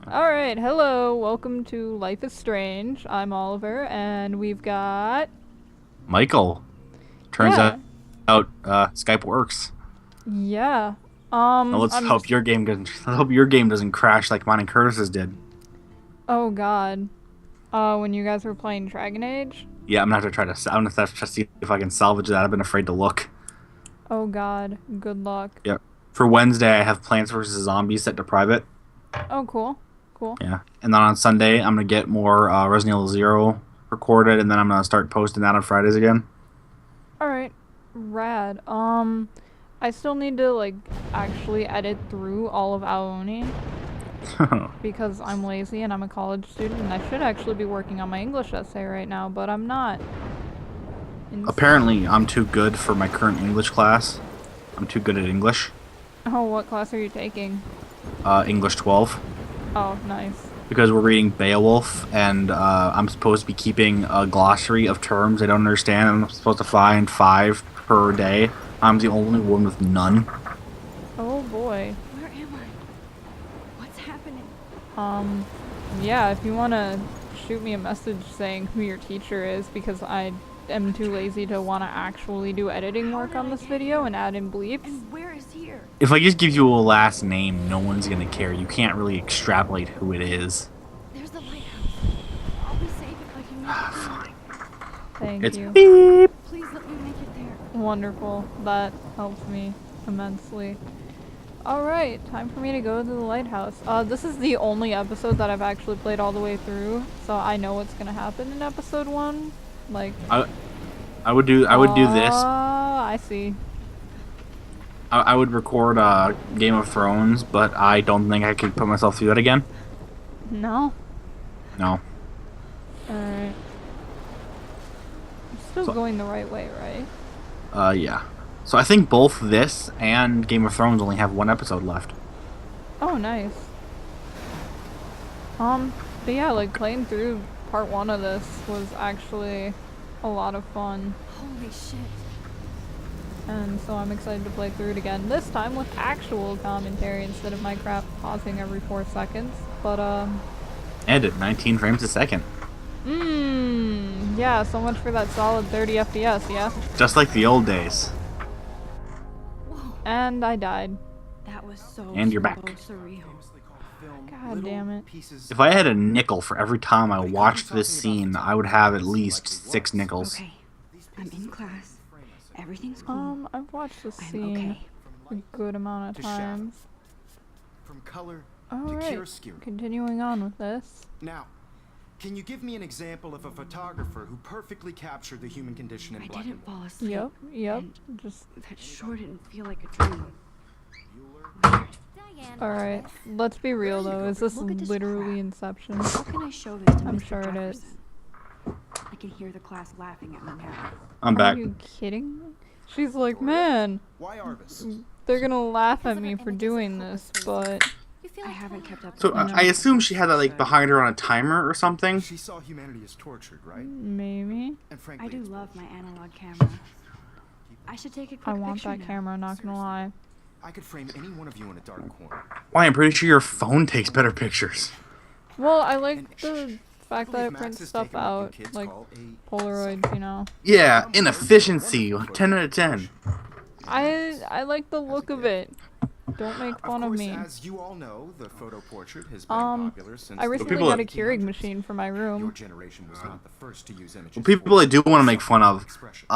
Alright, hello, welcome to Life is Strange. I'm Oliver, and we've got... Michael. Turns Yeah, out Skype works. yeah. Now let's I'm just... hope your game doesn't. Hope your game doesn't crash like mine and Curtis's did. Oh god. When you guys were playing Dragon Age? Yeah, I'm gonna have to try to. I'm gonna have to see if I can salvage that. I've been afraid to look. Oh god, good luck. Yeah. For Wednesday, I have Plants vs Zombies set to private. Oh, cool. Cool. Yeah, and then on Sunday, I'm gonna get more Resident Evil Zero recorded, and then I'm gonna start posting that on Fridays again. Alright, rad. I still need to, like, actually edit through all of Aoni, because I'm lazy and I'm a college student, and I should actually be working on my English essay right now, but I'm not. Apparently, I'm too good for my current English class. I'm too good at English. Oh, what class are you taking? English 12. Oh, nice. Because we're reading Beowulf, and I'm supposed to be keeping a glossary of terms I don't understand. I'm supposed to find 5 per day. I'm the only one with none. Oh boy. Where am I? What's happening? Yeah, if you wanna shoot me a message saying who your teacher is, because I am too lazy to wanna actually do editing work on this video and add in bleeps. And where is here? If I just give you a last name, no one's gonna care. You can't really extrapolate who it is. There's the lighthouse. I'll be safe if I can make it there. Fine. Thank It's you. beep. Please let me make it there. Wonderful. That helps me immensely. Alright, time for me to go to the lighthouse. This is the only episode that I've actually played all the way through, so I know what's gonna happen in episode 1. Like... I would do this. I see. I would record Game of Thrones, but I don't think I could put myself through that again. No? No. Alright. I'm still So- going the right way, right? Yeah. So I think both this and Game of Thrones only have 1 episode left. Oh, nice. But yeah, like, playing through part 1 of this was actually a lot of fun. Holy shit. And so I'm excited to play through it again, this time with actual commentary instead of my crap pausing every 4 seconds. But, And at 19 frames a second. yeah, so much for that solid 30 FPS, yeah? Just like the old days. Whoa. And I died. That was so And you're back. surreal. God damn it. If I had a nickel for every time I watched this scene, I would have at least 6 nickels. Okay. I'm in class. Everything's cool. I've watched this I'm scene okay. a good amount of To shadow. times. From color to Alright, chiaroscuro. continuing on with this. Now, can you give me an example of a photographer who perfectly captured the human condition in I black didn't and white? fall asleep. Yep, and just... that sure didn't feel like a dream. Alright, let's be real though, is this Look at this literally crap. Inception? How can I show this to I'm Mr. sure it is. Jefferson? I can hear the class laughing at me now. I'm back. Are you kidding me? She's like, man, Why Arbus? they're gonna laugh at me for doing this, but... I haven't kept up. So with I assume she had that like behind her on a timer or something. She saw humanity as tortured, right? Maybe. And frankly, I do it's love my bullshit. analog camera. I should take a quick I want picture that now. camera, not gonna lie. I could frame any one of you in a dark corner. Why? I'm pretty sure your phone takes better pictures. Well, I like And the fact I that it believe Max prints has stuff taken what you out, kids like call a Polaroids, you know. Yeah, inefficiency. 10 out of 10. I like the look of it. Don't make fun of course, me. as you all know, the photo portrait has been popular since I the recently people got a that- Keurig machine for my Your room. generation was not the first to use images. Well, people I do want to make fun of. Expression.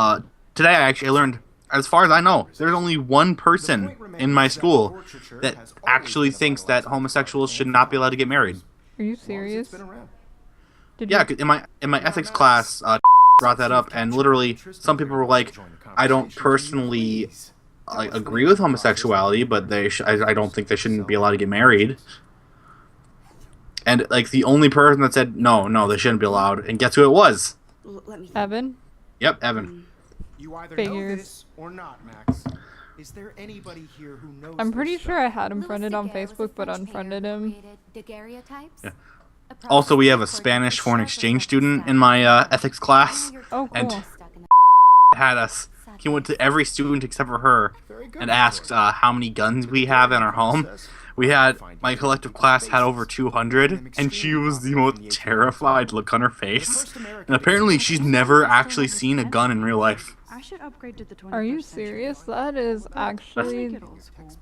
Today I actually learned, as far as I know, there's only one person in my school that actually thinks that homosexuals should not be allowed to get married. Are you As long as it's serious? been around. Did Yeah, you? 'cause in my ethics class, brought that up, and literally some people were like, I don't personally like agree with homosexuality, but I don't think they shouldn't be allowed to get married. And like the only person that said no, they shouldn't be allowed, and guess who it was? Let me. Evan? Yep, Evan. You either know Figures. this or not, Max. Is there anybody here who knows I'm pretty this sure stuff? I had him friended on Facebook, but unfriended him. Yeah. Also, we have a Spanish foreign exchange student in my ethics class. Oh, And- cool. Had us. He went to every student except for her Very good, and asked how many guns we have in our home. We had my collective class had over 200, and she was the most terrified look on her face. And apparently, she's never actually seen a gun in real life. I should upgrade to the 21st Are you century. serious? That is actually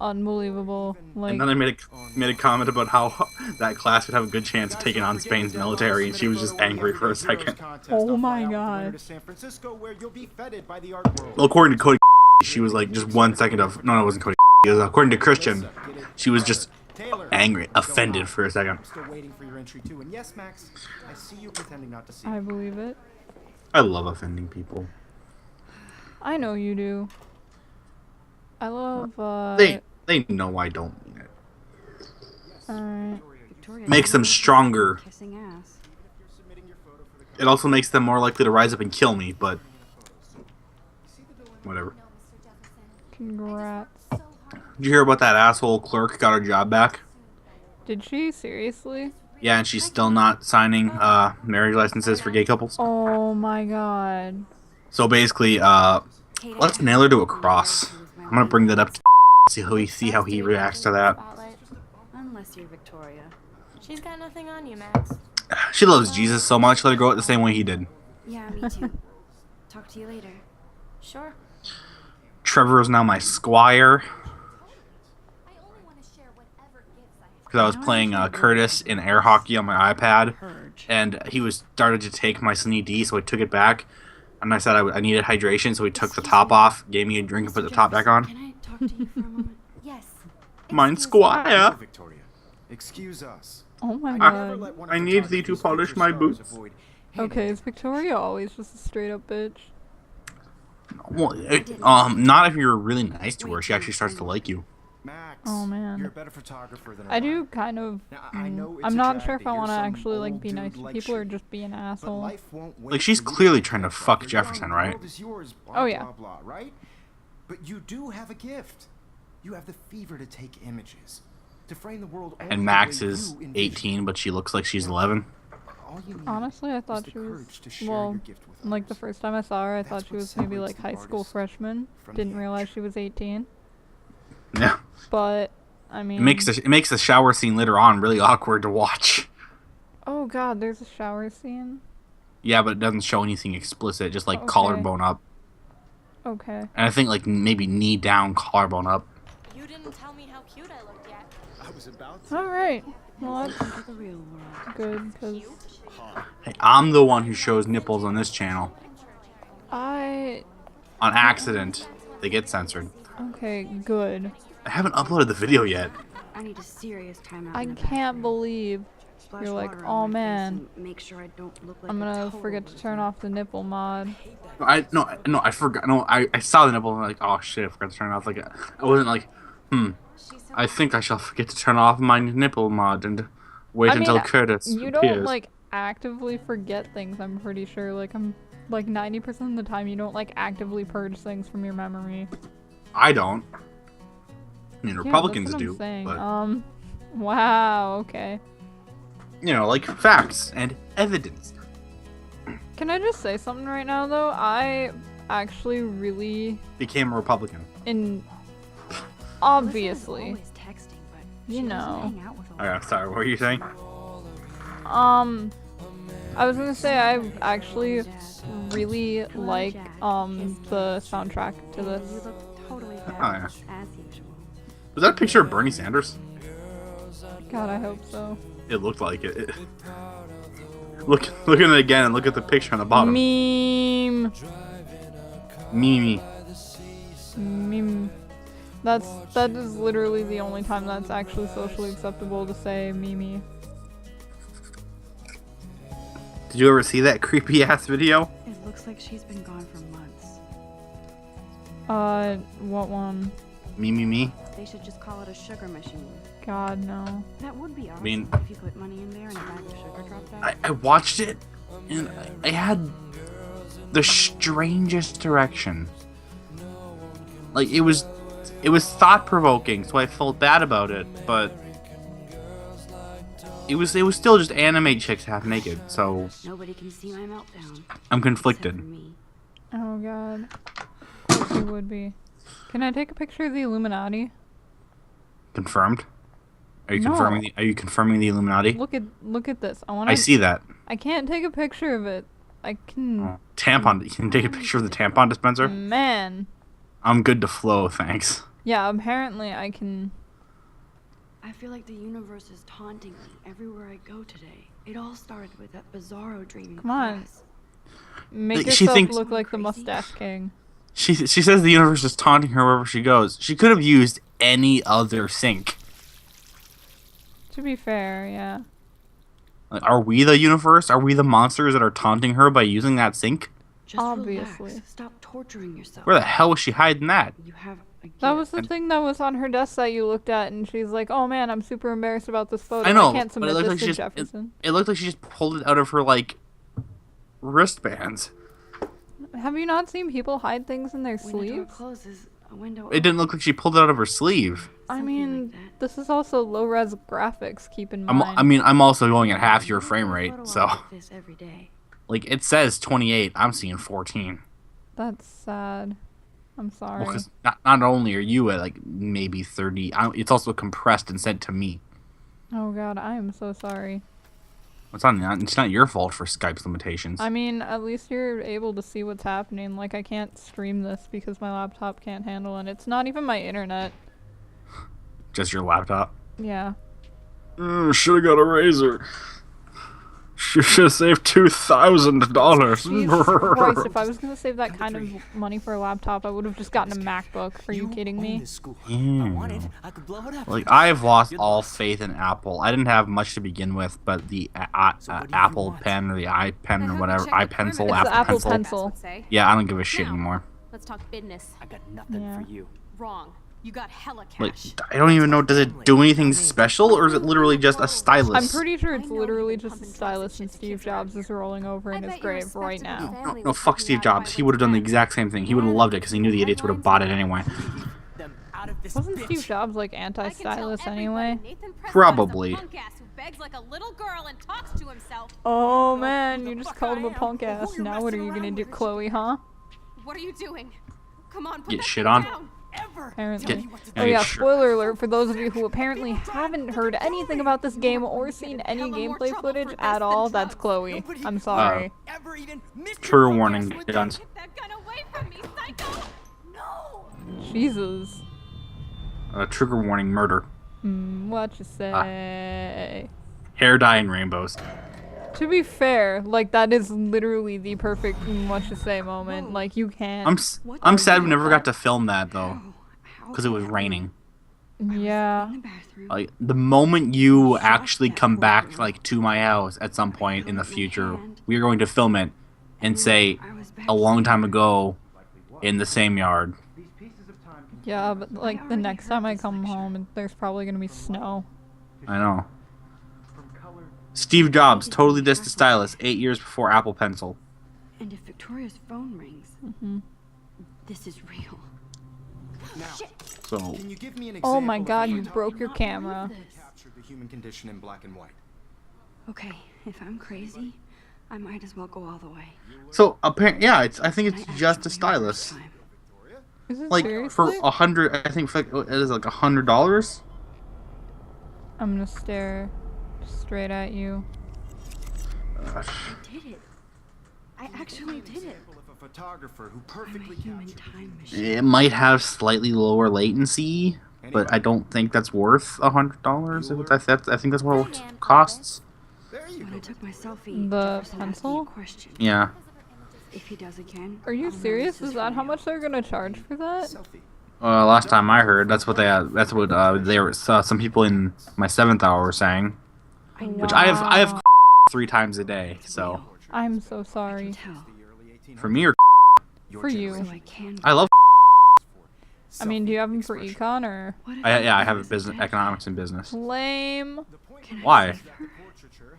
unbelievable. Like, And then I made a comment about how that class would have a good chance of taking on Spain's military, and she was just angry for a second. Oh my god. Well, according to Cody, she was like just 1 second of no, it wasn't Cody. It was, according to Christian, she was just angry, offended for a second. Still waiting for your entry too. And yes, Max, I see you pretending not to see. I believe it. I love offending people. I know you do. I love, They know I don't mean it. Alright. Makes them stronger. Kissing ass. It also makes them more likely to rise up and kill me, but whatever. Congrats. Did you hear about that asshole clerk got her job back? Did she? Seriously? Yeah, and she's still not signing marriage licenses for gay couples. Oh my god. So basically, let's nail her to a cross. I'm gonna bring that up to see how he reacts to that. Unless you're Victoria. She's got nothing on you, Max. She loves Jesus so much, let her grow it the same way he did. Yeah, me too. Talk to you later. Sure. Trevor is now my squire. Because I was playing Curtis in air hockey on my iPad, and he was started to take my Sunny D, so I took it back. And I said I needed hydration, so he took the top off, gave me a drink, and put the top back on. Can I talk to you for a moment? Yes. Mine squire. Victoria, excuse us. Oh my I god. never let one of I the need thee to photographer's polish future my stars boots. avoid Okay, is Victoria always just a straight up bitch? Well, not if you're really nice to her. She actually starts to like you. Max, Oh, man. you're a better photographer than I do kind of. Now, I know it's I'm a not drag sure if to I hear want to some actually like old be dude nice to lecture people or you. just be an But asshole. life won't wait Like, she's for you clearly get trying to drunk. fuck You're Jefferson, young, the right? world is yours, blah, Oh, yeah. blah, blah, right? But you do have a gift. You have the fever to take images, to frame the world only And the Max way is you envision. 18, but she looks like she's 11. All you need Honestly, I is thought the she was. courage to share Well, your gift with like the others. first time I saw her, I That's thought she what was maybe like separates high the school artist freshman. from Didn't the realize amateur. she was 18. Yeah. But I mean. It makes the shower scene later on really awkward to watch. Oh god, there's a shower scene. Yeah, but it doesn't show anything explicit, just like Okay. collarbone up. Okay. And I think like maybe knee down, collarbone up. You didn't tell me how cute I looked yet. I was about to. All right. Well, that's For the real world. good because Hey, I'm the one who shows nipples on this channel. I. On accident. They get censored. Okay, good. I haven't uploaded the video yet. I need a serious timeout. I in the can't bathroom. believe Splash you're like, water "Oh, on my face man. and make sure I don't look like I'm a gonna total forget to loser. turn off the nipple mod. I forgot. No, I saw the nipple and I'm like, oh shit, I forgot to turn it off. Like, I wasn't like, I think I shall forget to turn off my nipple mod and wait I mean, until Curtis You appears. don't like actively forget things. I'm pretty sure. Like I'm like 90% of the time you don't like actively purge things from your memory. I don't. I mean, Yeah, Republicans that's what do, I'm saying. but Wow. Okay. you know, like facts and evidence. Can I just say something right now though? I actually really Became a Republican. obviously. Always texting, but You she doesn't know. hang out with a lot. Okay, sorry. What were you saying? I was gonna say I actually really like the soundtrack to You this. look totally yeah. fabulous, as usual. Was that a picture of Bernie Sanders? God, I hope so. It looked like it. Look at it again and look at the picture on the bottom. Meme. Mimi. Meme. That is literally the only time that's actually socially acceptable to say Mimi. Did you ever see that creepy ass video? It looks like she's been gone for months. What one? Me. They should just call it a sugar machine. God, no. That would be awesome mean- if you put money in there and a bag of sugar dropped out. I watched it and I had the strangest direction. Like it was thought provoking, so I felt bad about it, but it was still just anime chicks half naked, so Nobody can see my meltdown. I'm Except for conflicted. me. Oh god. Of course you would be. Can I take a picture of the Illuminati? Confirmed. Are you No. confirming? Are you confirming the Illuminati? Look at this. I want I see that. I can't take a picture of it. I can. Oh, tampon. You can take a picture of the tampon dispenser. Man. I'm good to flow, thanks. Yeah, apparently I can. I feel like the universe is taunting me everywhere I go today. It all started with that bizarro dream in Come on. class. Make She yourself thinks- look like the Crazy? Mustache King. She says the universe is taunting her wherever she goes. She could have used any other sink. To be fair, yeah. Like, are we the universe? Are we the monsters that are taunting her by using that sink? Just Obviously. relax. Stop torturing yourself. Where the hell was she hiding that? You have a That gift. was the thing that was on her desk that you looked at, and she's like, "Oh man, I'm super embarrassed about this photo. I know, can't but submit it looked this like to she just Jefferson." it looked like she just pulled it out of her like wristbands. Have you not seen people hide things in their When a door sleeves? closes, a window It didn't look like she pulled it out of her sleeve. I Something mean, like that. this is also low-res graphics. Keep in mind. I'm also going at half your frame rate, Photo so op like this every day. like it says 28. I'm seeing 14. That's sad. I'm sorry. Well, because not only are you at like maybe 30, it's also compressed and sent to me. Oh god, I am so sorry. It's not your fault for Skype's limitations. I mean, at least you're able to see what's happening. Like, I can't stream this because my laptop can't handle it. It's not even my internet. Just your laptop. Yeah. Should have got a razor. Should have saved $2,000. Jesus Christ, if I was gonna save that kind of money for a laptop, I would have just gotten a MacBook. Are you kidding me? Like, I've lost all faith in Apple. I didn't have much to begin with, but the Apple Pen or the iPen or whatever, iPencil, It's the Apple Pencil. Pencil. Yeah, I don't give a shit Now. anymore. Let's talk business. I got nothing Yeah. for you. Wrong. You got hella Like, cash. I don't even know, does it do anything special, or is it literally just a stylus? I'm pretty sure it's I know literally you've been just a pumping stylus drugs and into Steve kids around Jobs is here. rolling over in I his bet your grave right respectable now. family No, was fuck checking Steve out if I Jobs. He would have done the exact same thing. He would have loved it because he knew the idiots would have bought it anyway. Them out of this Wasn't bitch. Steve Jobs like I can anti-stylist tell anyway? everybody Nathan Prescott Probably. is a punk ass who begs like a little girl and talks to himself. Oh man, you just fuck called him I a am. punk Who ass. you Now what are messing you gonna around do, with? Chloe, huh? What are you doing? Come on, put Get that shit thing on? down. Ever. Apparently. Tell me what to Oh do. yeah, sure. spoiler alert for those of you who apparently haven't heard anything about this game or seen any Hella more gameplay trouble footage for this at than all, that's drugs. Chloe. Nobody I'm sorry. Ever even missed Trigger your warning, podcast with guns. Get that gun away from me, psycho! No. Jesus. Trigger warning, murder. What you say? Hair dye and rainbows. To be fair, like that is literally the perfect what you say moment. Like you can't. I'm sad we never got to film that though, How because it was did that raining. Yeah. in the bathroom? Like the moment you actually come back like to my house at some point in the future, we're going to film it and say a long time ago in the same yard. Yeah, but like the next time I come home, there's probably gonna be snow. I know. Steve Jobs totally dissed the stylus 8 years before Apple Pencil. And if Victoria's phone rings, this is real. Now, So can you give me an Oh example my of god, how you you broke your camera. captured the human condition in black and white? Okay, if I'm crazy, I might as well go all the way. So apparently, yeah, I think I it's just a actually stylus. time. Is it Like seriously? for $100, I think it is like $100. I'm gonna stare straight at you. I did it. I actually did it. Example of a photographer who I'm a perfectly human captured. time machine. It might have slightly lower latency, but I don't think that's worth $100. I think that's what it costs. There you When go. I took my selfie, The Jefferson asked me a pencil? question. Yeah. If he does again, Are you I'll know serious? this Is that for how real. much they're gonna charge for that? Selfie. Last time I heard, that's what they were. Some people in my 7th hour were saying, I know which I have Wow. 3 times a day. So I'm so I can sorry. tell. The early 1800s. for me, or Your For you. So generation. I can. I love. I mean, do you have them for Selfie econ or What if Yeah, I have a was business, bad? economics and business. lame? The point Can I Why? save her?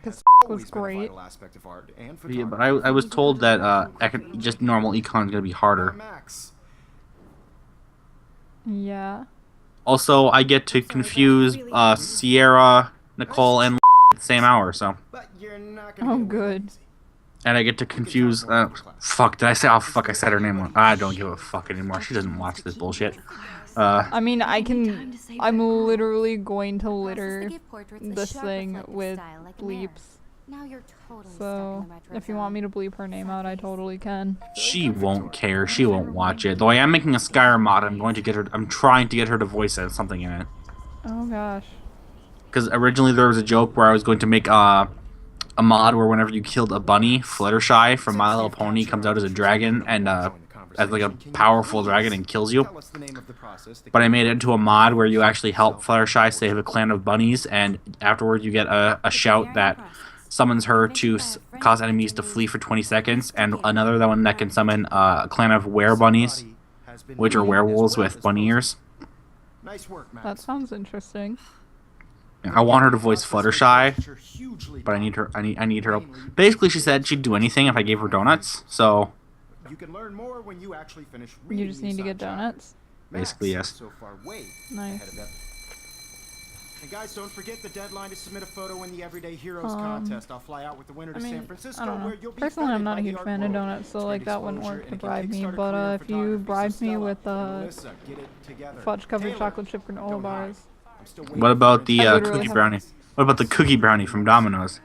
Because always was been a great. vital aspect of art and Yeah, but photography. I was told that just normal econ is gonna be harder. Max. Yeah. Also, I get to confuse Sierra, Nicole, and at the same hour. So, But you're not gonna Oh, get away good. easy. and I get to confuse. Fuck, did I say? Oh, fuck, I said her name wrong. I don't give a fuck anymore. She doesn't watch this bullshit. I mean, I Only can. time to save I'm that girl. literally going to Process the litter gift portraits a this sharp thing reflective with style like a mirror. bleeps. Now you're totally So, stuck in the retro if you zone. want me to bleep her name out, I totally can. She won't care. She won't watch it. Though I am making a Skyrim mod. I'm going to get her. I'm trying to get her to voice something in it. Oh gosh. Because originally there was a joke where I was going to make a mod where whenever you killed a bunny, Fluttershy from My Little Pony comes out as a dragon and as like a powerful dragon and kills you. But I made it into a mod where you actually help Fluttershy save a clan of bunnies, and afterwards you get a shout that summons her to cause enemies to flee for 20 seconds, and another one that can summon a clan of were-bunnies, which are werewolves with bunny ears. Nice work, Max. That sounds interesting. I want her to voice Fluttershy, but I need her. I need her. Basically, she said she'd do anything if I gave her donuts. So You can learn more when you actually finish You reading just these need to get side donuts. chapters. Basically, Max, yes. So far, way Nice. ahead of them. And guys, don't forget the deadline to submit a photo in the Everyday Heroes contest. I'll fly out with the winner to I San mean, Francisco, I don't where know. you'll be Personally, I'm feted not a by the huge art fan of world. donuts, so It's like great that wouldn't exposure work to and it can bribe me. kickstart a But career in if you photography. bribe So me Stella with and Melissa, get it together. fudge-covered Taylor, chocolate chip granola don't hide. bars. I'm still waiting what about for the I literally cookie have- brownie? What about the cookie brownie from Domino's?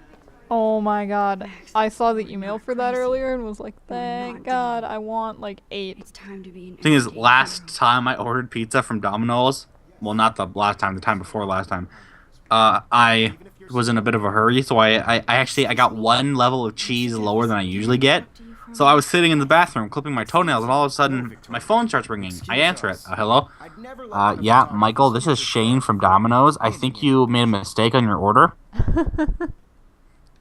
Oh my god. I saw the email for that crazy. earlier and was like, We're thank not god, done. I want like 8. It's time to be an Thing is, everyday last hero. time I ordered pizza from Domino's, well, not the last time, the time before last time, I was in a bit of a hurry, so I got one level of cheese lower than I usually get. So I was sitting in the bathroom clipping my toenails, and all of a sudden my phone starts ringing. I answer it. Hello? I'd never let one of Yeah, the Michael, this is photographers Shane from Domino's. I think you made a mistake on your order.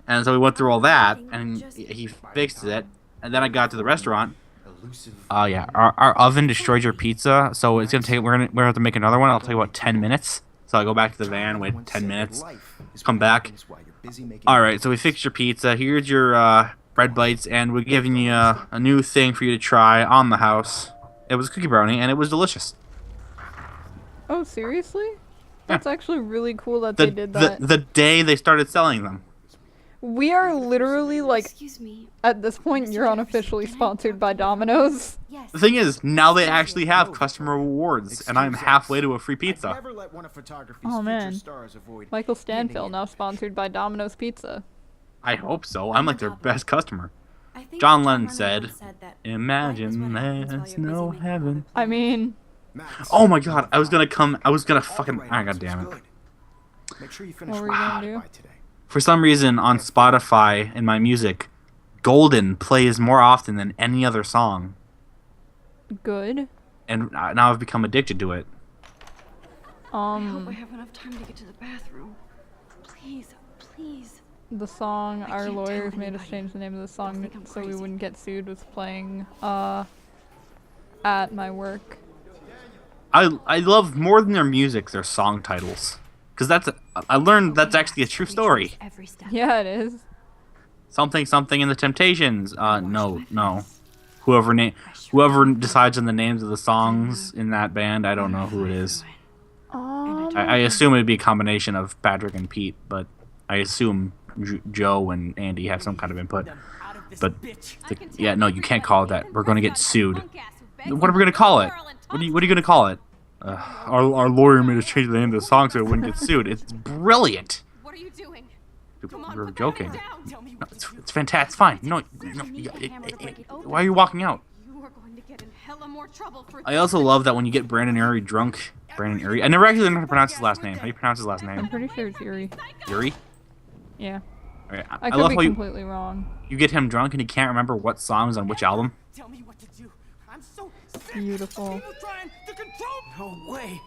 And so we went through all that, and he fixed it. And then I got to the restaurant. elusive. Yeah, our oven destroyed your pizza, so it's gonna take. We're gonna have to make another one. It'll take about 10 minutes. So I go back to the van, wait 10 minutes, come back. All right, so we fixed your pizza. Here's your bread bites, and we're giving you a new thing for you to try on the house. It was cookie brownie, and it was delicious. Oh, seriously? That's actually really cool that The, they did that. the day they started selling them. We are literally like, Excuse me. at this point, you're unofficially sponsored by Domino's. Yes. The thing is, now they actually have customer rewards, and I'm halfway to a free pizza. Never let one of photography's Oh, future man. stars avoid Michael handing Stanfield it. now sponsored by Domino's Pizza. I hope so. I'm like their best customer. I think John John Lennon once said, that Imagine life is what happens while there's you're busy no making heaven. I mean, Max, Oh my god, I was gonna fucking, all the ah, right god damn it. answers, good. Make sure you finish What were you gonna reading do? by today. For some reason, on Spotify, in my music, Golden plays more often than any other song. good. And now I've become addicted to it. I hope I have enough time to get to the bathroom. Please, please. The song I our can't tell lawyers made us anybody. change the name of the They'll song think I'm so we crazy. wouldn't get sued was playing at my work. I love more than their music, their song titles. Because I learned that's actually a true story. Every step. Yeah, it is. Something, something in the Temptations. No. Whoever decides on the names of the songs in that band, I don't know who it is. I assume it'd be a combination of Patrick and Pete, but I assume Joe and Andy have some kind of input. Them out of this But bitch. yeah, no, you can't call it that. We're gonna get sued. What are we gonna call it? What are you gonna call it? Our lawyer made us change the name of the song so it wouldn't get sued. It's brilliant. What are you doing? We Come on, were put that joking. thing down. Tell me No, what to do. it's fantastic. It's fine. No, why are you walking out? You are going to get in hella more trouble for I also love that when you get Brandon Urie drunk. Brandon Urie. I never actually learned how to pronounce his last name. How do you pronounce his last I'm name? pretty sure it's Yuri. Urie. Yeah. Alright, I I could love be how you completely wrong. get him drunk and he can't remember what songs on which album. Tell me what to do. I'm so sick Beautiful. of people trying to control. No way.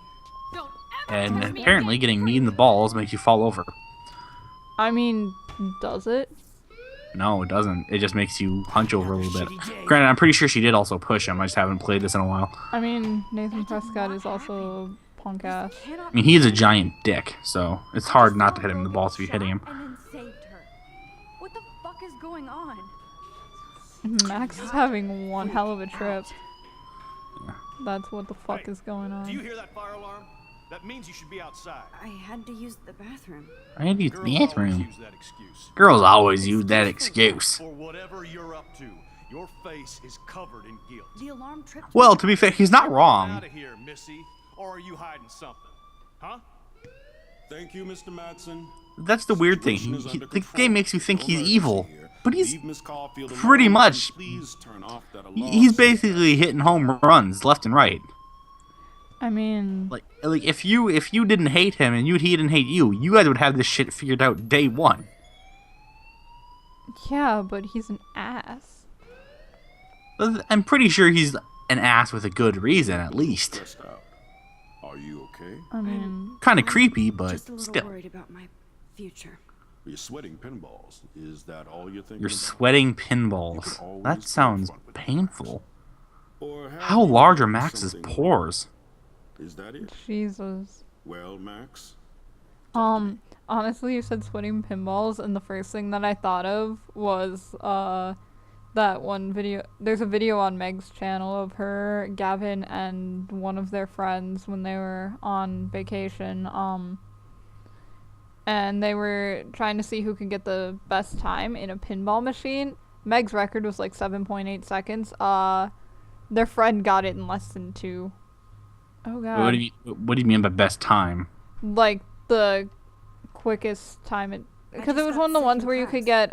Don't ever And touch me apparently again. getting kneed in the balls makes you fall over. I mean, does it? No, it doesn't. It just makes you hunch over a little bit. Granted, I'm pretty sure she did also push him. I just haven't played this in a while. I mean, Nathan Prescott is also a punk ass. I mean, he is a giant dick, so it's hard not to hit him in the balls if you're hitting him. And then saved her. What the fuck is going on? Max is having one hell of a trip. That's what the fuck is going Do you on. hear that fire alarm? That means you should be outside. I had to use the bathroom. I had to use the Girls always bathroom. use that excuse. Girls always use that excuse. For whatever you're up to, your face is covered in guilt. The alarm tripped me. Well, to be fair, he's not Out wrong. of here, Missy, or are you hiding something? Huh? Thank you, Mr. Matson. That's the weird thing. Situation is under The control. game makes you think No he's emergency evil, here. but he's Leave Miss Caulfield pretty alone, much. and please turn off that alarm He's system. basically hitting home runs left and right. I mean, Like if you didn't hate him and he didn't hate you, you guys would have this shit figured out day one. yeah, but he's an ass. I'm pretty sure he's an ass with a good reason, at least. Stressed out. Are you okay? I mean, Kind of creepy, but Just a little still. worried about my future. You're sweating pinballs. Is that all you're thinking You're about? sweating You pinballs. could always That go sounds front with it. painful. Or have How you large are done Max's something pores? wrong? Is that it? Jesus. Well, Max, Honestly, you said sweating pinballs, and the first thing that I thought of was, that one video. There's a video on Meg's channel of her, Gavin, and one of their friends when they were on vacation, and they were trying to see who could get the best time in a pinball machine. Meg's record was like 7.8 seconds. Their friend got it in less than 2. Oh god. What do you mean by best time? Like the quickest time it, because it just was got one of the sick ones in where you class. could get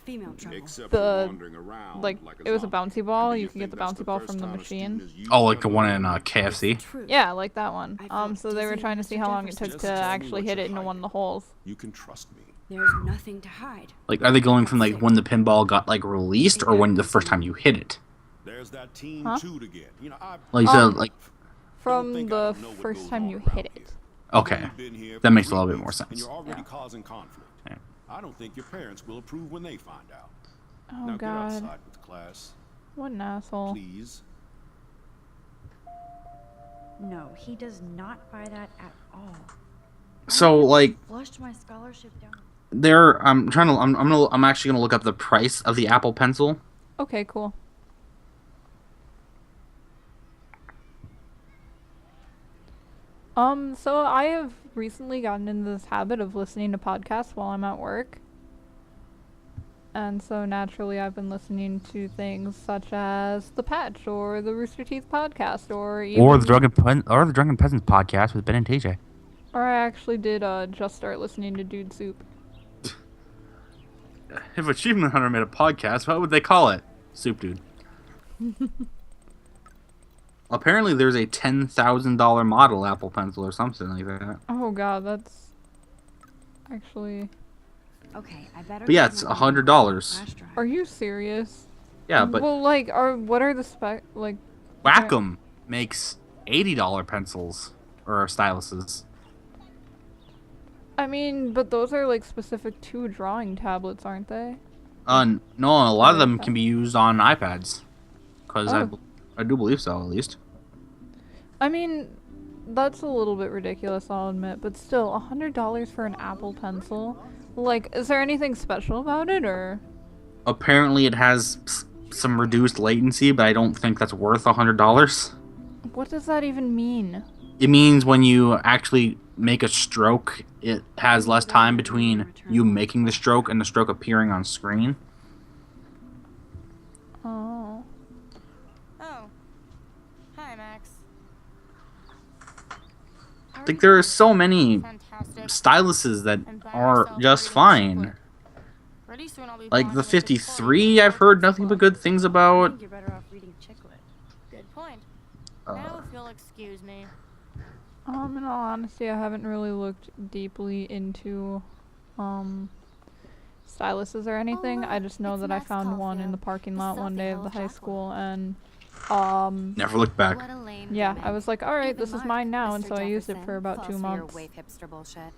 Female trouble. except The- for wandering around like a it was a zombie. bouncy ball. And do You could get think the that's bouncy ball first from the time a machine. student has used Oh, like the that one in move? KFC? True. Yeah, like that one. I felt So they were dizzy trying to and see how long it took Jefferson to Just tell me actually what hit you're it into one of the hiding. holes. You can trust me. There's nothing to hide. Like, are they going from like when the pinball got like released, or when the first time you hit it? There's that team Huh? two to get. You know, I Like, so, like, From think I the don't know what first goes time on you around hit it. here. okay, You've been here that for makes a 3 little bit more weeks, And sense. you're already Yeah. causing conflict. Yeah. I don't think your parents will approve when they find out. Oh Now get god, outside with class, what an asshole. please. No, he does not buy that at all. So like, Flushed my scholarship down. I'm actually gonna look up the price of the Apple Pencil. Okay, cool. So I have recently gotten into this habit of listening to podcasts while I'm at work. And so naturally I've been listening to things such as The Patch or the Rooster Teeth podcast or even Or the Drunken Peasants podcast with Ben and TJ. or I actually did just start listening to Dude Soup. If Achievement Hunter made a podcast, what would they call it? Soup Dude. Apparently, there's a $10,000 model Apple Pencil or something like that. Oh god, that's actually, Okay, I better. But yeah, get it's my $100. flash drive. are you serious? Yeah, but Well, like, what are the spec, like, Wacom makes $80 pencils or styluses. I mean, but those are like specific to drawing tablets, aren't they? No, a lot of them Okay. can be used on iPads. Because Oh. I do believe so, at least. I mean, that's a little bit ridiculous, I'll admit, but still, $100 for an Apple Pencil? Like, is there anything special about it, or? Apparently, it has some reduced latency, but I don't think that's worth $100. What does that even mean? It means when you actually make a stroke, it has less time between you making the stroke and the stroke appearing on screen. Oh. Oh. Hi, Max. I think there are so many Fantastic. styluses that And by are myself, just reading fine. super. Pretty soon I'll be Like bonding the with this 53, boy. I've heard nothing but good things I about. think you're better off reading Chicklet. Good point. Uh, Now if you'll excuse me. In all honesty, I haven't really looked deeply into, styluses or anything. I just know it's that I Max found one in the Caulfield, parking the lot one day of Sophie the high Hall school, and, Never looked back. What a lame yeah, gimmick. I was like, alright, Even this is Mark, mine now, and Mr. so I used it Jefferson, for about falls 2 for your months. wave hipster bullshit.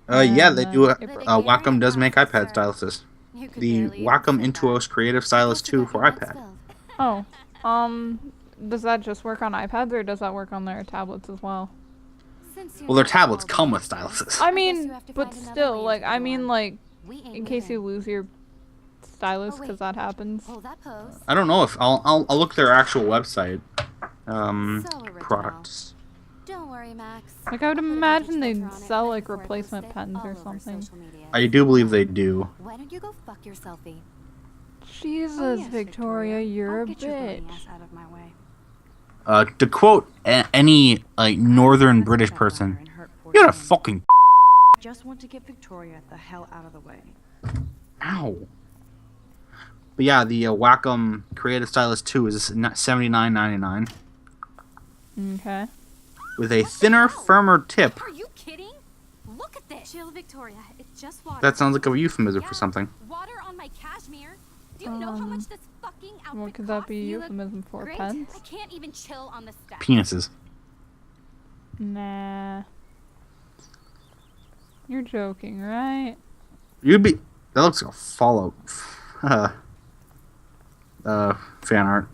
Yeah, And they then do. it broke. Wacom does make iPad Sir. styluses. You could The barely even Wacom say Intuos that. Creative Stylus Supposed to 2 get for your nuts iPad. filled. Oh, does that just work on iPads, or does that work on their tablets as well? Since you're Well, their not tablets all the come with answers, styluses. I guess mean, you have to but find another still, way like, into I the mean, door. like, We ain't in case you moving. lose your stylus, Oh, because wait. that happens. Hold that pose. I don't know if I'll look their actual website. So original. Products. Don't worry, Max. Like, I would I'll put a imagine vintage they'd filter on it sell, right like, before it replacement posted pens all or over something. social media. I do believe they do. Why don't you go fuck your selfie? Jesus, Oh, yes, Victoria, you're I'll a get your bony bitch. ass out of my way. To quote any like northern British person, you're a fucking. I just want to get Victoria the hell out of the way. Ow. But yeah, the Wacom Creative Stylus 2 is $79.99 Okay. with a thinner, firmer tip. Are you kidding? Look at this. Chill, Victoria. It's just water. That sounds like a euphemism Yeah, for something. Water on my cashmere. Do you know how much this fucking outfit What could that costs? be a You look euphemism for? great. Pens? I can't even chill on the steps. Penises. Nah. You're joking, right? You'd be. That looks like a Fallout. Fan art.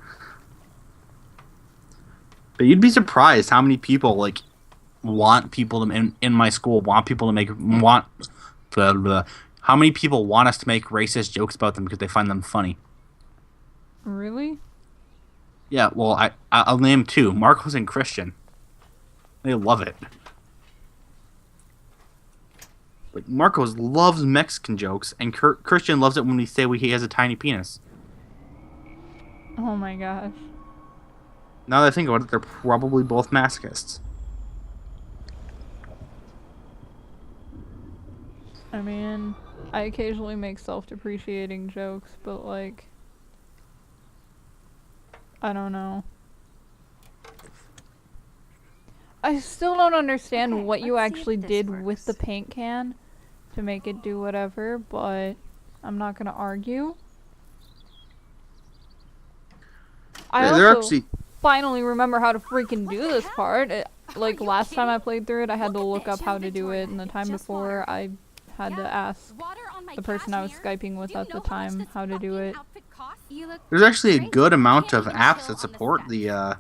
But you'd be surprised how many people like want people to in my school want people to make want. Blah, blah, how many people want us to make racist jokes about them because they find them funny? Really? Yeah, well, I'll name two: Marcos and Christian. They love it. Like Marcos loves Mexican jokes, and Christian loves it when we say he has a tiny penis. Oh my gosh. Now that I think about it, they're probably both masochists. I mean, I occasionally make self-depreciating jokes, but like, I don't know. I still don't understand Okay, what you let's see if actually this did works. with the paint can to make it do whatever, but I'm not gonna argue. I They're also finally remember how to freaking do this part. Like last time I played through it, I had to look up how to do it, and the time before I had to ask the person I was Skyping with at the time how to do it. There's actually a good amount of apps that support the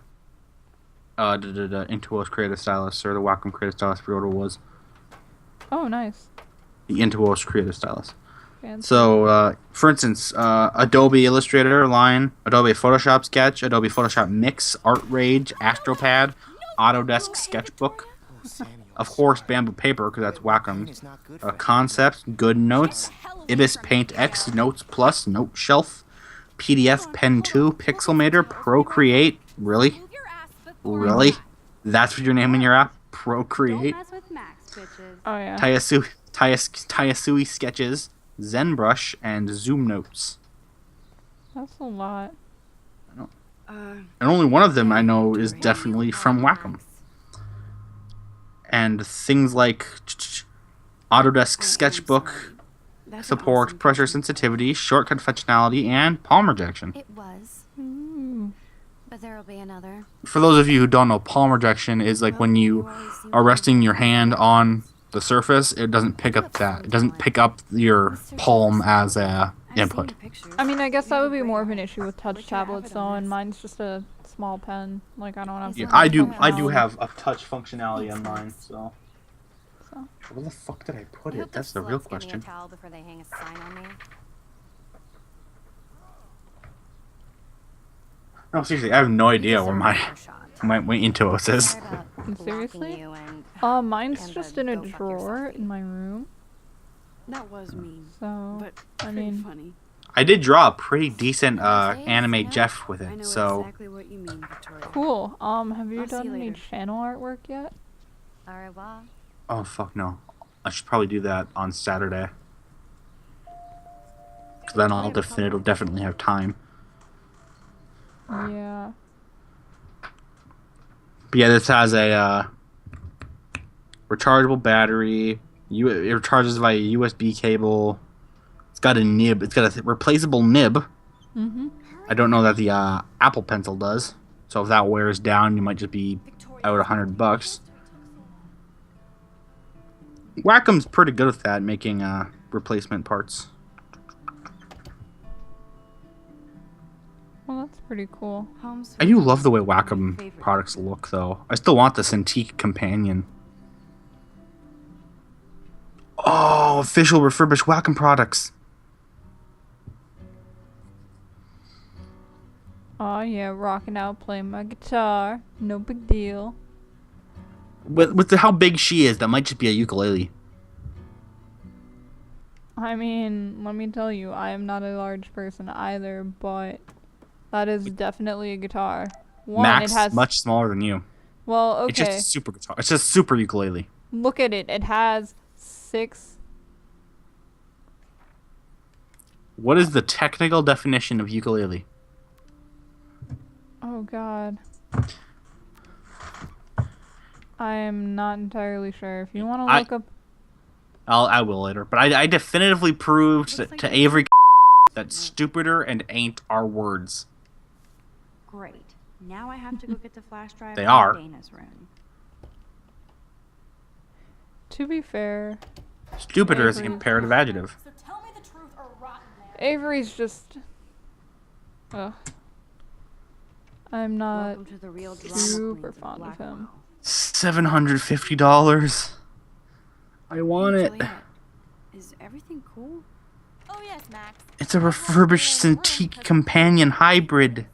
Intuos Creative Stylus, or the Wacom Creative Stylus, whatever it was. Oh, nice. The Intuos Creative Stylus. Fancy. So, for instance, Adobe Illustrator line, Adobe Photoshop Sketch, Adobe Photoshop Mix, Art Rage, Astropad, Autodesk Sketchbook, of course Bamboo Paper, because that's Wacom's, Concepts, Good Notes, Ibis Paint X, Notes Plus, Note Shelf, PDF Pen 2, Pixelmator, Procreate, really? Really? That's what you're naming your app? Procreate? Don't mess with Max, bitches. Oh yeah. Tayasui Sketches, ZenBrush, and Zoom Notes. That's a lot. And only one of them I know is definitely from Wacom. And things like Autodesk Sketchbook support pressure sensitivity, shortcut functionality, and palm rejection. It was, Ooh. but there'll be another. For those of you who don't know, palm rejection is like when you are resting your hand on the surface, it doesn't pick up that. It doesn't pick up your palm as a input. I mean, I guess that would be more of an issue with touch tablets though, and mine's just a small pen. Like I don't have. Yeah, much I do functionality. have a touch functionality on mine, so. So. Where the fuck did I put I it? hope That's those the real sluts give me a question. towel before they hang a sign on me. No, seriously, I have no idea where my Shot. Intuos is. Sorry about blocking Seriously? you and Mine's And just then in a go fuck drawer yourself. in my room. That was mean, So but I pretty mean, funny. I did draw a pretty decent Those days, anime you know? Jeff with I know it, so exactly what you mean, Victoria. cool. Have you I'll see done you any later. channel artwork yet? au revoir. oh fuck no, I should probably do that on Saturday. 'Cause then I'll definitely have time. Yeah. But yeah, this has a rechargeable battery. It recharges via USB cable. It's got a nib. It's got a replaceable nib. Mhm. I don't know that the Apple Pencil does. So if that wears down, you might just be out $100. Wacom's pretty good with that, making replacement parts. Well, that's pretty cool. I do love the way Wacom products look, though. I still want the Cintiq Companion. Oh, official refurbished Wacom products. Oh yeah, rocking out, playing my guitar. No big deal. With how big she is, that might just be a ukulele. I mean, let me tell you, I am not a large person either, but that is definitely a guitar. One, Max it has... much smaller than you. Well, okay. It's just a super guitar. It's just super ukulele. Look at it. It has 6... What is the technical definition of ukulele? Oh god. I am not entirely sure. If you want to look up... I will later. But I definitively proved to Avery that stupider and ain't are words. Great. Now I have to go get the flash drive They from are. Dana's room. To be fair, Stupider is a comparative adjective. So tell me the truth or rot in there. Avery's just... Ugh. I'm not Welcome to the real drama super queens of fond of him. Blackwell. $750. I want it. Juliet, is everything cool? Oh yes, Max. It's a refurbished Cintiq companion hybrid.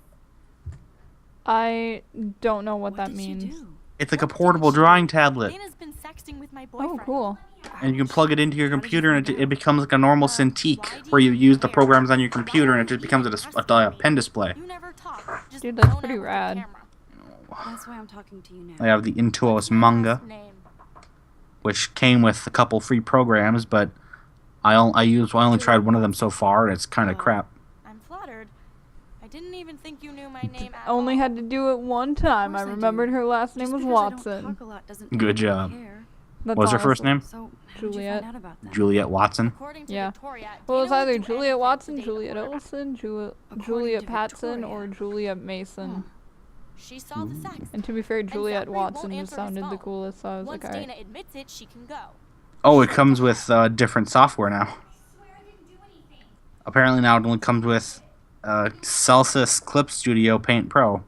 I don't know what that did she means. do? It's like a portable drawing tablet. Dana's been sexting with my boyfriend. Oh, cool. And you can plug it into your computer and it becomes like a normal Cintiq where you use the programs on your computer and it just becomes a pen display. You never talk. Just Dude, that's zone pretty out with the rad. camera. That's why I'm talking to you now. I have the Intuos manga, Name. which came with a couple free programs, but I only tried one of them so far and it's kind of crap. I'm flattered. I didn't even think you knew my name at Only all. had to do it one time. I course I do. remembered her last name Just was because I don't Watson. talk a lot doesn't Good mean I job. don't care. That's What's her first honestly- name? So, how Juliet. did you find out about that? Juliet Watson. According to Yeah. Victoria, Well, it's Dana would either do Juliet anything Watson, to date Juliet her. Olsen, According Juliet to Patson, Victoria. or Juliet Mason. She saw the sex. And to be fair, And Juliet Zachary won't Watson just answer his sounded the phone. coolest, so I was Once like, alright. Dana admits it, she can go. Oh, it comes with different software now. Apparently now it only comes with Celsius Clip Studio Paint Pro.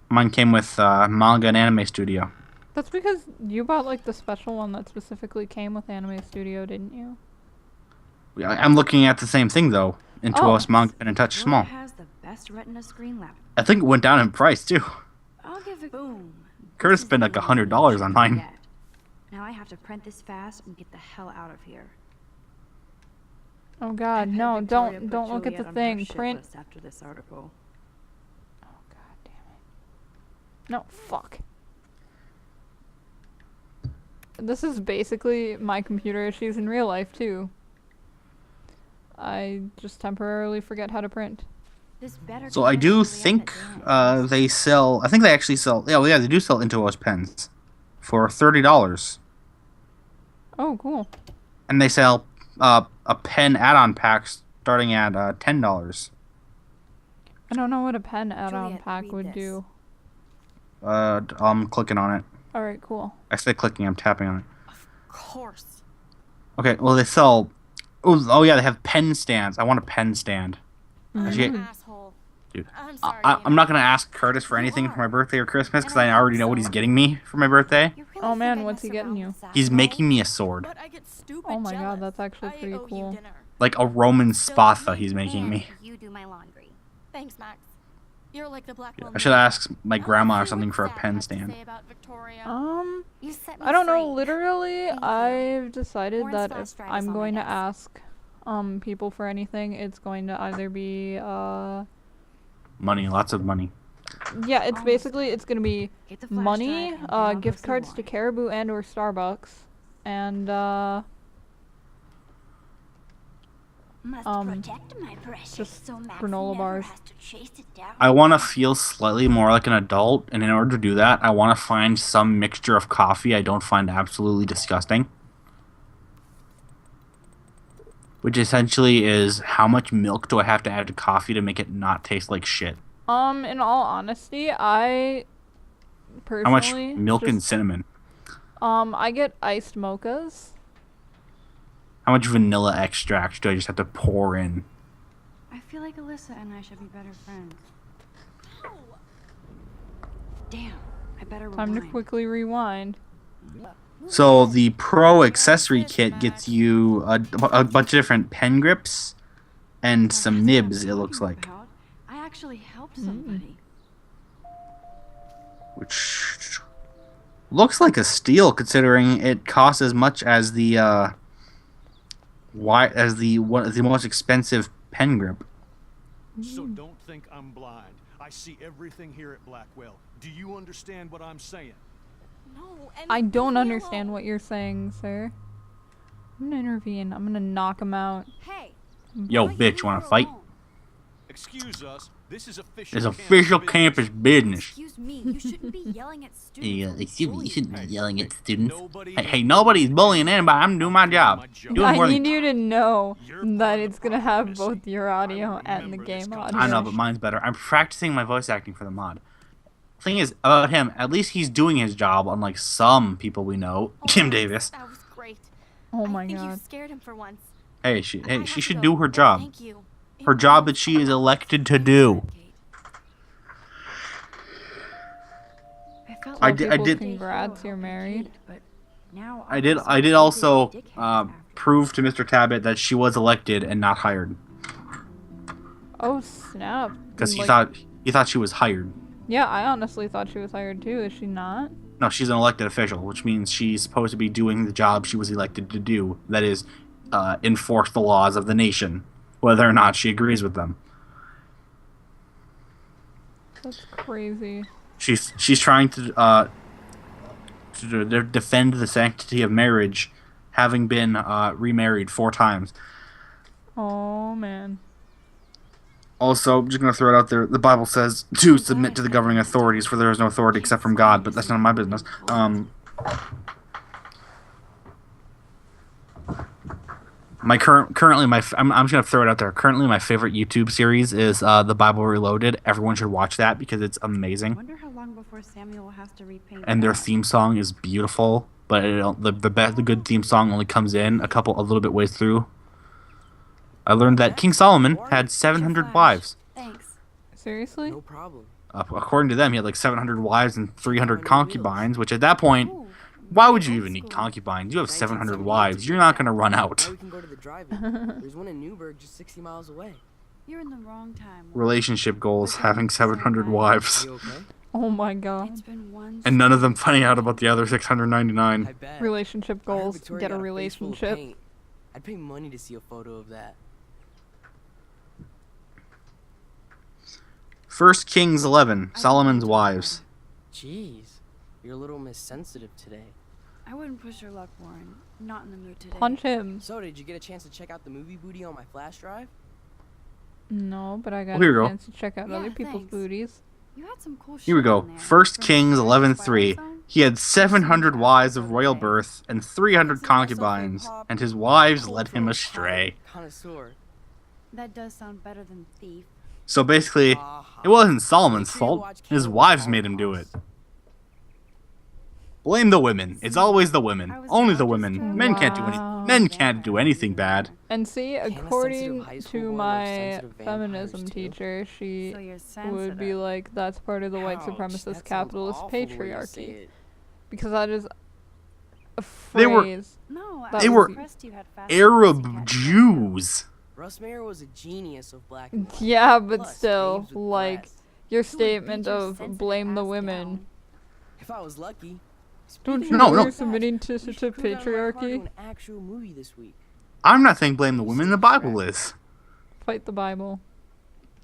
Mine came with Manga and Anime Studio. That's because you bought like the special one that specifically came with Anime Studio, didn't you? I'm looking at the same thing though. Intuos Manga Pen and Touch Juliet Small. has the best retina screen laptop. I think it went down in price too. I'll give it boom. Curtis This is spent the like one $100 you on should mine. forget. Now I have to print this fast and get the hell out of here. Oh I god, bet no, Victoria put don't look at Juliet the on her thing. shit Print. list after this article. Oh god damn it. No, fuck. This is basically my computer issues in real life too. I just temporarily forget how to print. This better So be I the do Juliet think that Dana they sell. I think they actually sell. Yeah, they do sell Intuos pens for $30, Oh, cool. and they sell a pen add-on pack starting at $10. I don't know what a pen add-on Juliet, pack read would this. do. I'm clicking on it. Alright, cool. I say clicking. I'm tapping on it. Of course. Okay. Well, they sell. Oh yeah, they have pen stands. I want a pen stand. I'm Actually, an asshole. dude, I'm sorry. I'm Dana. not gonna ask Curtis for anything for my birthday or Christmas because I already know what he's getting me for my birthday. You really Oh, think man, I what's mess he getting around you? with Zach, He's though? making me a sword, But I get stupid Oh my god, jealous. that's actually pretty I owe cool. You dinner. like a Roman So Spatha. you He's making and me. You do my laundry. Thanks, Max. You're like the Blackwell. I should Ninja. ask my Now grandma or let's see something what for a Zach pen has to stand. say about Victoria. Um, You set me I don't know. free. Literally, Thank you. I've decided Warren's that flash if drive is I'm on my going to desk. ask people for anything, it's going to either be Money, lots of money. yeah, it's basically it's going to be Get the flash money, drive and then I'll go gift see cards to Warren. Caribou and or Starbucks, and Must protect my precious, just so Max granola never bars. has to chase it down. I want to feel slightly more like an adult, and in order to do that, I want to find some mixture of coffee I don't find absolutely disgusting. Which essentially is how much milk do I have to add to coffee to make it not taste like shit? in all honesty, I How much personally milk and just, cinnamon? I get iced mochas. How much vanilla extract do I just have to pour in? I feel like Alyssa and I should be better friends. Damn, I better Time to rewind. quickly rewind. So the Pro accessory kit gets you a bunch of different pen grips and Well, some that's what I'm nibs, it looks talking like. about. I actually helped somebody. Which looks like a steal considering it costs as much as the the most expensive pen grip. So don't think I'm blind. I see everything here at Blackwell. Do you understand what I'm saying? No, and I leave don't me understand alone. what you're saying, sir. I'm gonna intervene. I'm gonna knock him out. Hey, Yo, why don't you bitch, wanna leave her fight? alone? Excuse us. This is official. It's official campus business. Excuse me, you shouldn't be yelling at students. Yeah, or excuse me, you bullying shouldn't be them. yelling at students. Nobody Hey, is nobody's bullying bullying anybody. I'm doing my job. Doing I more need than... you to know You're part that of the it's gonna have problem, both Missy. your I audio will and the remember this game conversation. audio. I know, but mine's better. I'm practicing my voice acting for the mod. Thing is, about him, at least he's doing his job, unlike some people we know. Oh, Jim thanks. Davis. That was great. Oh my I think you god. scared him for once. Hey, she I have she to should go. do her job. Thank you. It Her job that means she a is lot. elected to Thanks, do. Redgate. I felt I like did- a I did- Congrats, hero you're helping married. Kate, but now I did all these also big dickheads after. prove to Mr. Tabbitt that she was elected and not hired. Oh snap. Because he Like, thought she was hired. yeah, I honestly thought she was hired too. Is she not? No, she's an elected official, which means she's supposed to be doing the job she was elected to do. That is, enforce the laws of the nation, whether or not she agrees with them. That's crazy. She's trying to defend the sanctity of marriage, having been remarried 4 times. Oh man. Also, I'm just going to throw it out there. The Bible says to submit to the governing authorities, for there is no authority except from God, but that's none of my business. I'm just going to throw it out there. Currently, my favorite YouTube series is The Bible Reloaded. Everyone should watch that because it's I amazing. wonder how long before Samuel has to repaint And their that. theme song is beautiful, but the good theme song only comes in a little bit ways through. I learned that King Solomon had 700 wives. Thanks. Seriously? No problem. According to them, he had like 700 wives and 300 concubines, which at that point, why would you even need concubines? You have 700 wives. You're not going to run out. Now we can go to the drive-in. There's one in Newburgh just 60 miles away. You're in the wrong time. Relationship goals, having 700 wives. You okay? Oh my god. It's been one. And none of them finding out about the other 699. I bet. Relationship I heard goals. Victoria Get a got face full of relationship. paint. I'd pay money to see a photo of that. 1 Kings 11, Solomon's wives. Jeez, you're a little missensitive today. I wouldn't push your luck, Warren. I'm not in the mood today. Punch him. So, did you get a chance to check out the movie booty on my flash drive? No, but I got Oh, here we a go. chance to check out Yeah, other people's thanks. booties. You had some cool Here we shit go. on there. 1 From Kings the 11:3. Twilight Zone? He had 700 wives of royal birth and 300 concubines, and his wives led him astray. Connoisseur. That does sound better than thief. So basically, it wasn't Solomon's fault. His wives made him do it. Blame the women. It's always the women. Only the women. Men can't do Wow. Men can't do anything bad. And see, Can a sensitive according high school to boy love my sensitive vampires feminism too? teacher, she So you're would be sensitive. like, that's part of the white Ouch, supremacist that sounds capitalist awful the way you say patriarchy. it. Because that is a They were- phrase. No, That They I was were impressed you had fast Arab pussycat. Jews. Russ Mayer was a genius of black and white. Yeah, but Plus, still, babes with like, breasts. your You would beat statement your of sensitive blame the ass women. down. If I was lucky. Don't Speaking you of No, know no. you're submitting to we such a should prove out my car to patriarchy? an actual movie this week. I'm not saying blame the women. The Bible is. Fight the Bible.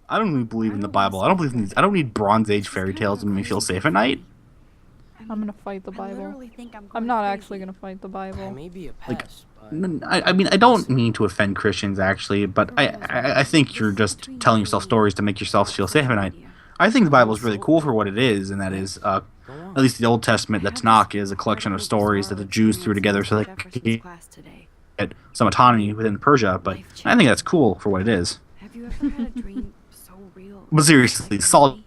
I don't really believe in the Bible. I don't believe in these. I don't need Bronze Age fairy tales to make me feel safe at night. I'm gonna fight the I Bible. literally think I'm I'm going not crazy. actually gonna fight the I Bible. may be a Like, pest, but I mean, I don't mean to offend Christians, actually, but I think you're just telling yourself stories to make yourself feel safe at night. I think the Bible is really cool for what it is, and that is, go on. at least the Old Testament, the Tanakh, is a collection of stories that the Jews threw together so they Jefferson's could class today. get some autonomy within Persia, but I think that's cool for what it is. Have you ever had a dream so real? But seriously, like Saul movie?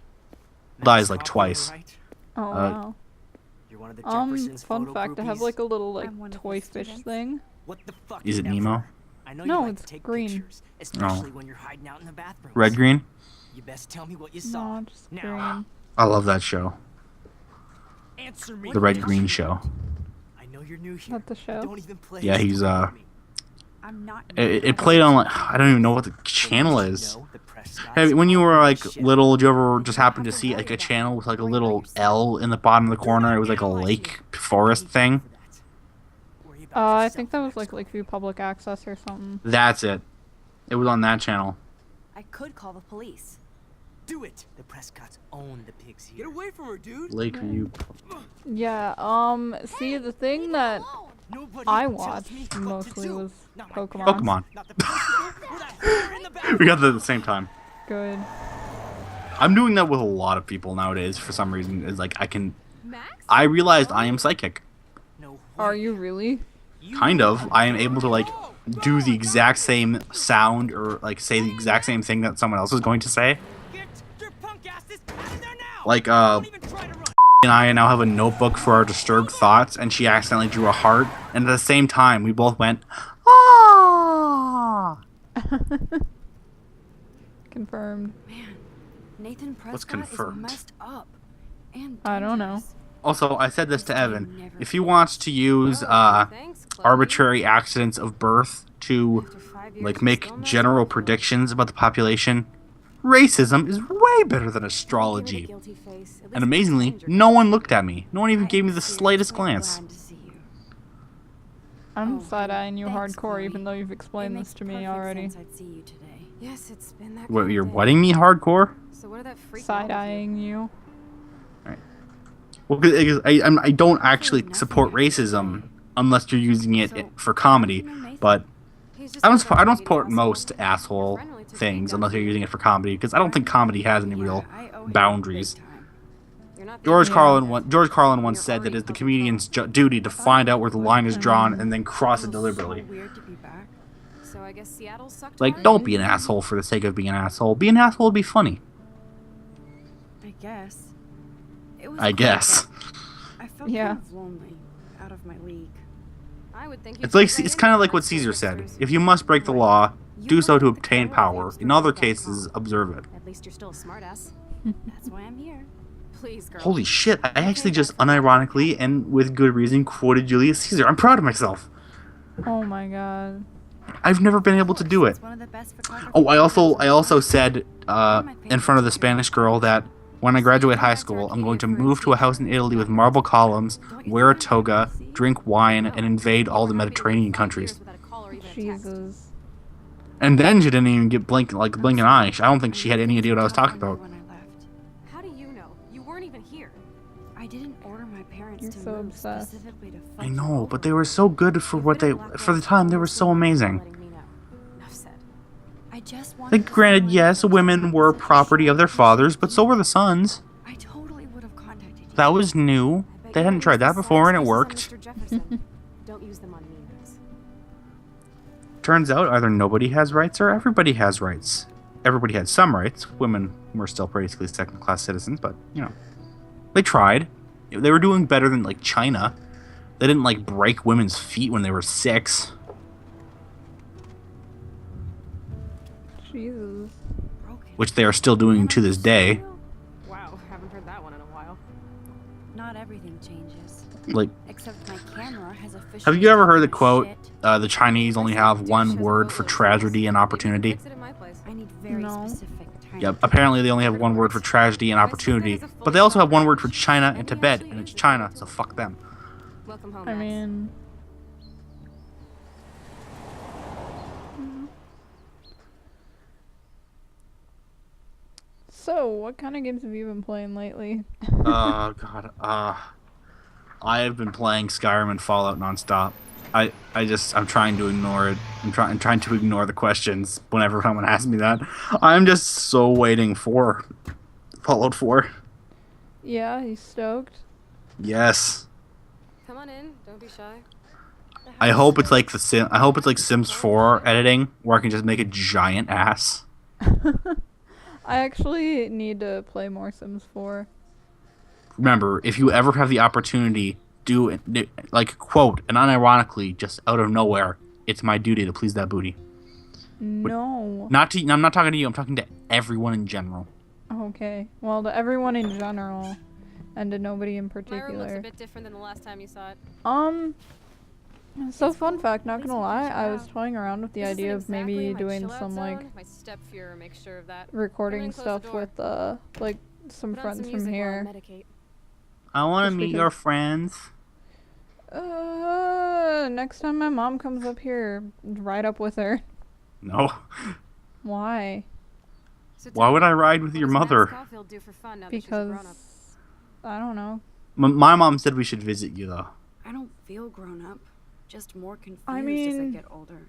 dies like twice. Oh wow. You're one of the Jefferson's Fun photo fact, I have groupies? like a little like I'm one of his toy fish students. thing. What the fuck? Is it never. Nemo? I know No, you like it's to take green. pictures, especially when you're hiding out in the bathroom. Red Green? You best tell me what you saw. No, just now, green. I love that show. answer me. The Red Green Show. I know you're new here. That the show? Don't even play. Yeah, this he's, game with me. I'm not. It played on like, I don't even know what the channel is. No, the press guys Hey, when you were like shit. little, did you ever just happen to see like a channel with like a little L in the bottom of the corner? It was like a lake forest thing. Worry about I yourself think that was next Lakeview Public Access or something. That's it. It was on that channel. I could call the police. Do it. The Prescotts own the pigs here. Get away from her, dude. Lakeview. Yeah, see, the thing that Nobody I tells watched me what to mostly do. was Not my Pokemon. Pokemon. Not the principal or that fire in the back. We got that at the same time. Good. I'm doing that with a lot of people nowadays for some reason. Is like Max? I realized I am psychic. No Are way. you really? Kind of. I am able to like do the exact same sound or like say the exact same thing that someone else is going to say. Get your punk asses out of there now. Like Don't even try to run. and I now have a notebook for our disturbed thoughts, and she accidentally drew a heart, and at the same time we both went, ah. Confirmed. Man, Nathan Prescott What's confirmed? is messed up. And I don't know. dangerous. Also, I said this to Evan. If he wants to use arbitrary accidents of birth to After 5 years, like you're make still messed general up. predictions about the population, racism is way better than astrology. And amazingly, no one looked at me. No one even gave me the slightest glance. Glad to see you. I'm Oh, side-eyeing you thanks, hardcore, Chloe. even though you've It explained makes this to me perfect already. sense I'd see you today. Yes, it's been that What, kind of you're day. wedding me hardcore? So what did that freak Side-eyeing you. Well, 'cause I don't actually support racism unless you're using it for comedy. But I don't support most asshole things unless you're using it for comedy, because I don't think comedy has any real I owe him boundaries. big time. George Carlin once said that it's the comedian's duty to find out where the line is drawn and then cross it deliberately. So weird to be back. So I guess Seattle sucked. Like, hard? don't be an asshole for the sake of being an asshole. Be an asshole to be funny. I guess. It was I cool, guess. but I felt Yeah. kind of lonely, out of my league. I would think It's like it's kind of like what Caesar said. If you must break the law, do so to obtain power. In other cases, observe it. At least you're still a smartass. That's why I'm here. Please, girl. Holy shit, I actually just unironically and with good reason quoted Julius Caesar. I'm proud of myself. Oh my god. I've never been able to do it. It's one of the best photography Oh, I programs also said in front of the Spanish girl that when I graduate high school, I'm going to move to a house in Italy with marble columns, wear a toga, drink wine, and invade all the Mediterranean countries. Jesus. And then she didn't even blink an eye. I don't think she had any idea what I was talking about. When I left. How do you know? You weren't even here. I didn't order my parents You're to so move obsessed. specifically to fuck I you know, over. but they were so good for what for the time. They were so amazing. Letting me know. Enough said. I just wanted Like, to granted, someone yes, who women was were such a property of their shitty fathers, person but to so me. were the sons. I totally would have contacted you. That was new. I bet They you hadn't don't tried use that the before, and it science worked. basis on Mr. Jefferson. Don't use them on me, Max. Turns out either nobody has rights or everybody has rights. Everybody had some rights. Women were still basically second-class citizens, but, you know. They tried. They were doing better than, like, China. They didn't, like, break women's feet when they were 6. Jesus. Broken. Which they are still doing to this day. Wow, haven't heard that one in a while. Not everything changes. Like, Except my camera has officially have you ever heard the taken quote, shit. the Chinese only have one word for tragedy and opportunity? Fix it in my place. I need very No. specific time. Yep, apparently they only have one word for tragedy and opportunity, but they also have one word for China and Tibet, and it's China, so fuck them. Welcome home, I Max. mean... So, what kind of games have you been playing lately? Oh god, I have been playing Skyrim and Fallout nonstop. I'm trying to ignore it. I'm trying to ignore the questions whenever someone asks me that. I'm just so waiting for Fallout 4. Yeah, you stoked? Yes. Come on in. Don't be shy. I hope it's like I hope it's like Sims 4 editing, where I can just make a giant ass. I actually need to play more Sims 4. Remember, if you ever have the opportunity, like, quote, and unironically, just out of nowhere, it's my duty to please that booty. No. I'm not talking to you. I'm talking to everyone in general. Okay. Well, to everyone in general, and to nobody in My room looks a particular. bit different than the last time you saw it. So fun fact, not gonna lie, I was toying around with the This idea isn't of maybe exactly my doing chill-out some, like, zone. My step-fuhrer makes sure of that. recording Come in, close stuff the door. with, like, some Put on friends some from music while I here. medicate. I want to Just meet because- your friends. Next time my mom comes up here, ride up with her. No. Why? So Why tell would me, I ride with what your does Matt mother? Scafield do for fun now that she's a grown-up? Because I don't know. My mom said we should visit you though. I don't feel grown up, just more confused I as I mean, get older.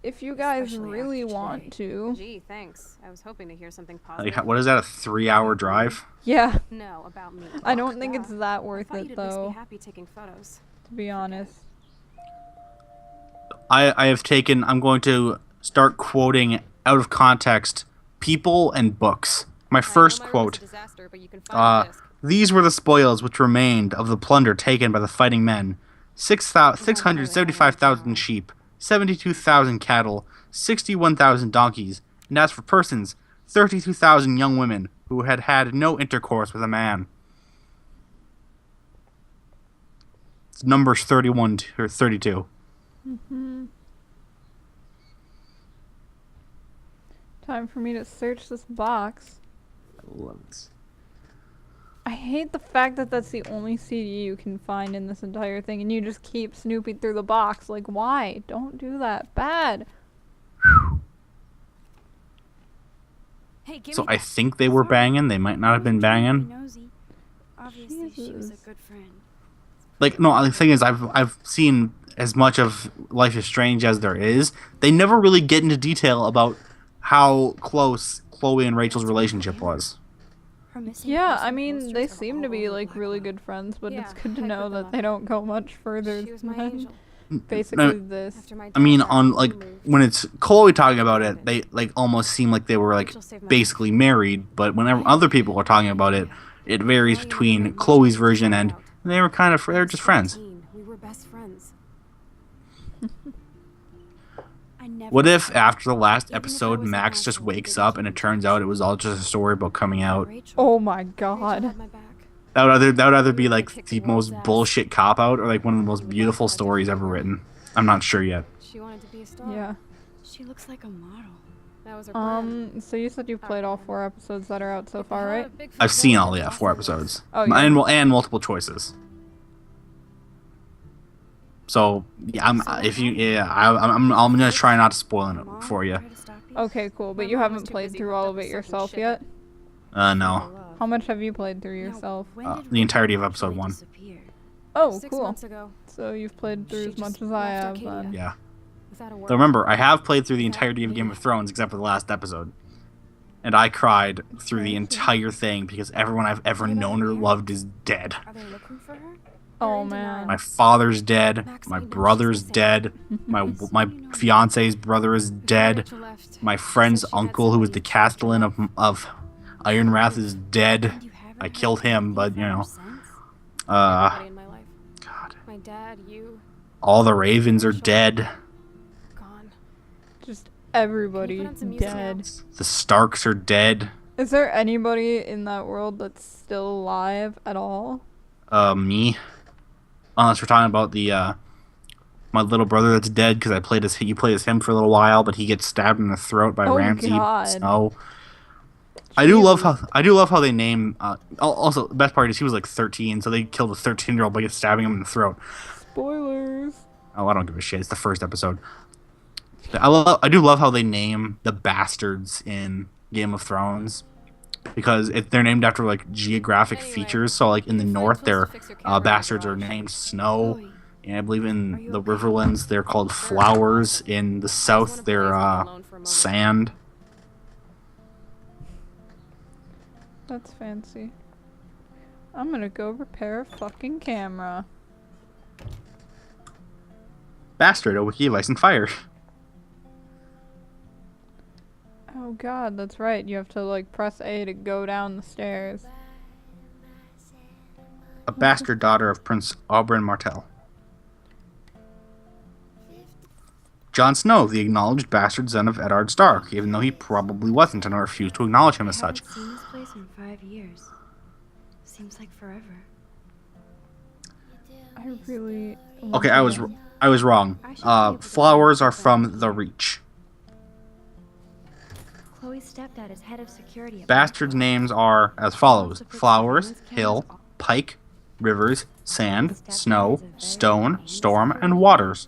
if you guys Especially really after want today. to. Gee, thanks. I was hoping to hear something Like, positive. what is that? A 3-hour drive? Yeah, No, about me. I don't think it's Duh. that I worth thought it you'd at least be though, happy taking photos. to be honest. I have taken. I'm going to start quoting out of context people and books. My first I know my room is a quote. disaster, but you can find the disc. These were the spoils which remained of the plunder taken by the fighting men: 675,000 sheep, 72,000 cattle, 61,000 donkeys, and as for persons, 32,000 young women who had had no intercourse with a man. It's Numbers 31 or 32. Time for me to search this box. I love this. I hate the fact that that's the only CD you can find in this entire thing, and you just keep snooping through the box. Like, why? Don't do that. Bad. Hey, give So me I that. think they were banging. They might not have been banging. Nosy. Obviously, she was a Jesus. good friend. Like, no, the thing is, I've seen as much of Life is Strange as there is. They never really get into detail about how close Chloe and Rachel's relationship was. Her missing Yeah, person I mean, posters they are seem all to be over like really Blackwell. good friends, but it's Yeah, good to I know put them that up. they don't go much further She was my than angel. basically No, this. After my I mean, dad died, on we like moved. when it's Chloe talking about it, they like almost seem like they were like Rachel saved my basically married. But whenever other people are talking about it, it varies Well, you never between met me, Chloe's so version find and out. they were kind of I they're was just friends. 14. We were best friends. I never What if said after the last Even if I episode, was an Max just asshole, wakes didn't up and it keep turns out it was all just a story about coming out? Rachel. Oh my Rachel god. had my back. That would either be We like kicked the the world's most ass. bullshit cop out or like one of the most We would beautiful laugh at a stories different ever word. written. I'm not sure yet. She wanted to be a star. Yeah. She looks like a model. That was her plan. So you said you've played all 4 episodes that are out so If the far, hell right? of Bigfoot I've seen all village the is 4 Los Angeles. episodes. Oh, yeah. And multiple choices. So yeah, I'm gonna try not to spoil it Mom for you. tried to stop you? Okay, cool. But My you mom was haven't too played busy through hooked all up of with it sucking yourself shit. yet? No. How much have you played through Now, yourself? when did The entirety of Rachel episode actually 1. disappear? Oh, 6 cool. months ago, So you've played through She as much just as I left have Arcadia. then. Yeah. without a word. So remember, I have played through the Without entirety of me. Game of Thrones except for the last episode. And I cried through the Thank you. entire thing because everyone I've ever known or loved is dead. Are they looking for her? Oh, They're in man. denial. My father's dead. Max, My I know she's brother's missing. dead. My fiance's brother is Before dead. Rachel left, My she friend's said she had uncle, who was somebody the who changed her castellan life. of Ironwrath, is dead. And you haven't I heard killed him, anything but from you her know, since? Everybody in my life. God, My dad, you, all the ravens are dead. gone. Just everybody on some music now? dead. The Starks are dead. Is there anybody in that world that's still alive at all? Me. Unless we're talking about the my little brother that's dead because you played as him for a little while, but he gets stabbed in the throat by Oh, Ramsay God. Snow. I do love Jesus. how they name. Also, the best part is he was like 13, so they killed a 13-year-old by just stabbing him in the throat. Spoilers. Oh, I don't give a shit. It's the first episode. I do love how they name the bastards in Game of Thrones because they're named after like geographic Anyway, features. So like in the you can find north, tools their to fix your camera in the bastards are garage. named Snow, Chloe, and I believe Are in you the okay? Riverlands they're called flowers. In the south, they're sand. That's fancy. I'm gonna go repair a fucking camera. Bastard, a wiki of ice and fire. Oh god, that's right. You have to like press A to go down the stairs. A bastard daughter of Prince Oberyn Martell. Jon Snow, the acknowledged bastard son of Eddard Stark, even though he probably wasn't and I refuse to acknowledge him as I such. haven't seen this place in 5 years. Seems like forever. I really. Okay, I was wrong. Flowers are from the Reach. Chloe's stepdad is head of security at Bastards' names are as follows: Flowers, Hill, Pike, Rivers, Sand, Snow, Stone, Storm, and Waters.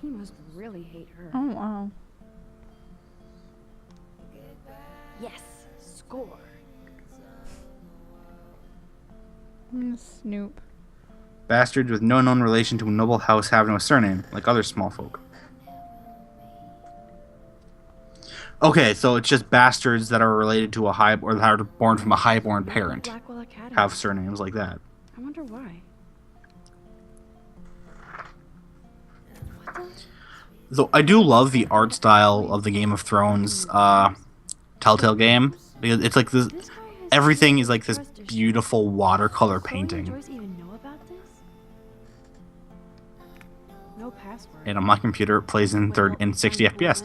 He must really hate her. Oh wow. Yes. score. Snoop. Bastards with no known relation to a noble house have no surname, like other small folk. Okay, so it's just bastards that are related to a high, or that are born from a highborn parent, Blackwell Academy. have surnames like that. I wonder why. Though I do love the art style of the Game of Thrones Telltale game. Because it's like this, This guy has everything is like this trust issues. beautiful watercolor Chloe and painting. Joyce even know about this? No password. And on my computer, it plays in 60 FPS.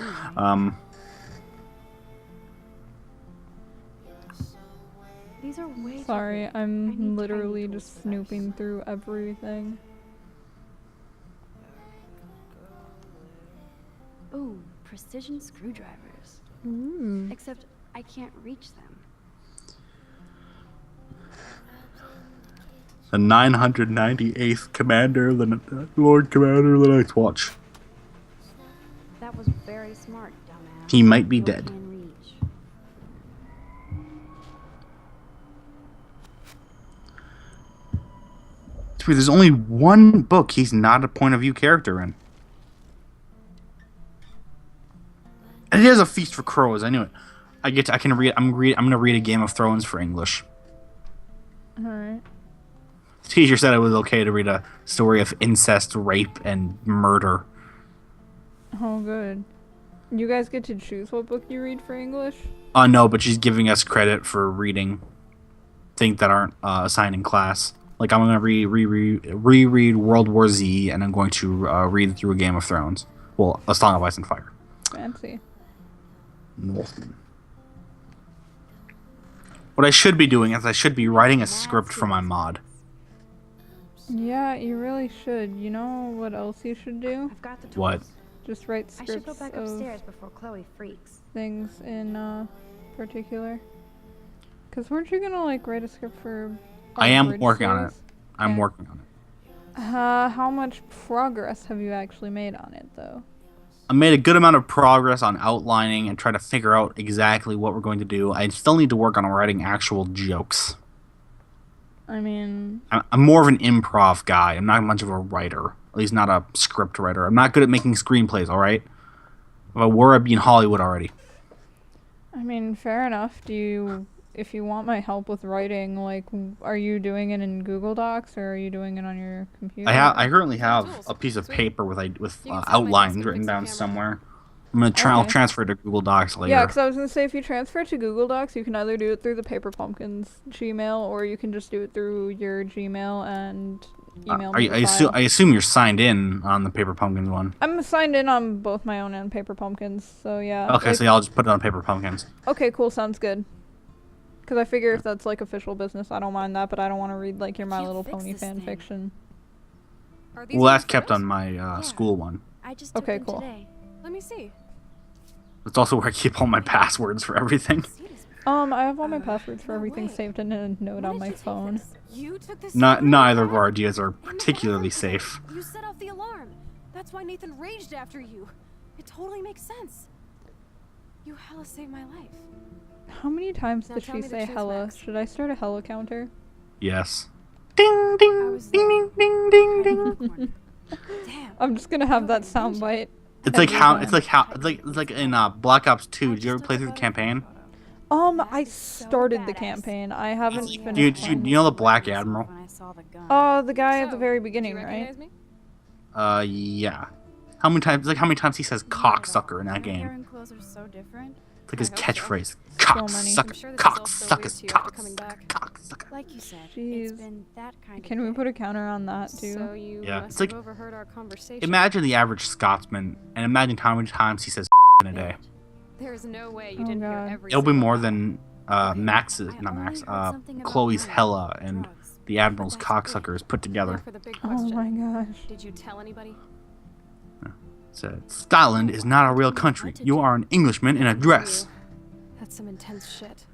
These are way Sorry, too big. I I'm need tiny literally tools just for snooping through everything. this. Ooh, precision screwdrivers. Ooh. Except I can't reach them. The 998th Commander of the Lord Commander of the Night's Watch. That was very smart, dumbass. He might be No dead. can reach. It's weird, there's only one book he's not a point of view character in. And it is a Feast for Crows. I knew it. I can read. I'm gonna read a Game of Thrones for English. Alright. The teacher said it was okay to read a story of incest, rape, and murder. Oh, good. You guys get to choose what book you read for English? No, but she's giving us credit for reading things that aren't assigned in class. Like, I'm gonna reread World War Z, and I'm going to read through a Game of Thrones. Well, A Song of Ice and Fire. Fancy. Northman. What I should be doing is I should be writing a script for my mod. Yeah, you really should. You know what else you should do? I've got the tools. What? Just write I should go scripts back of upstairs before Chloe freaks. things in particular. Cause weren't you gonna like write a script for? I our am bridge working on it. series? I'm Okay. working on it. How much progress have you actually made on it, though? I made a good amount of progress on outlining and trying to figure out exactly what we're going to do. I still need to work on writing actual jokes. I mean, I'm more of an improv guy. I'm not much of a writer. At least not a script writer. I'm not good at making screenplays, alright? If I were, I'd be in Hollywood already. fair enough. If you want my help with writing, like, are you doing it in Google Docs or are you doing it on your computer? I currently have a piece of paper with outlines written down somewhere. I'm gonna I'll Okay. transfer it to Google Docs later. Yeah, because I was gonna say if you transfer it to Google Docs, you can either do it through the Paper Pumpkins Gmail or you can just do it through your Gmail and email me the file. I assume you're signed in on the Paper Pumpkins one. I'm signed in on both my own and Paper Pumpkins, so yeah. Okay, so yeah, I'll just put it on Paper Pumpkins. Okay, cool, sounds good. Because I figure if that's like official business, I don't mind that, but I don't want to read like your My Can't Little fix Pony this fan thing. fiction. Are these Well, that's your kept photos? on my school one. I just took Okay, them cool. today. Let me see. It's also where I keep all my passwords for everything. See this? I have all my passwords for no everything way. saved in a note When on did my you take phone. this? You took this. Neither of our ideas are In the particularly bathroom today. safe. You set off the alarm. That's why Nathan raged after you. It totally makes sense. You hella saved my life. How many times Now did tell she me the say truth, hella? Max. Should I start a hella counter? Yes. Ding ding was ding there. ding ding ding ding. Damn. I'm just gonna have that sound bite. It's like every how time. it's like in Black Ops 2. Did you ever play through the campaign? I started the campaign. I haven't Do you, finished. do you know the Black Admiral? When I saw the gun. Oh, the guy at the So, very do beginning, you right? recognize me? Yeah. How many times he says cocksucker in that My hair game? and clothes are so different. It's like his I hope so. catchphrase. many. I'm Cocksucker, sure this is all so weird to you after coming back. cocksucker. Like you said, Jeez. it's been that kind Can of we day. put a counter on that too? So you Yeah, must it's have like- overheard our conversation. Imagine the average Scotsman, and imagine how many times he says in a day. There's no way you Oh, didn't God. hear every It'll be single more one. than Max's, I not only Max, heard something about Chloe's money, Hella and drugs. the Admiral's But that's good. cocksuckers put Now together. for the big Oh question. my gosh. Did you tell anybody? Said, Scotland is not a real country. You are an Englishman in a dress. That's some intense shit.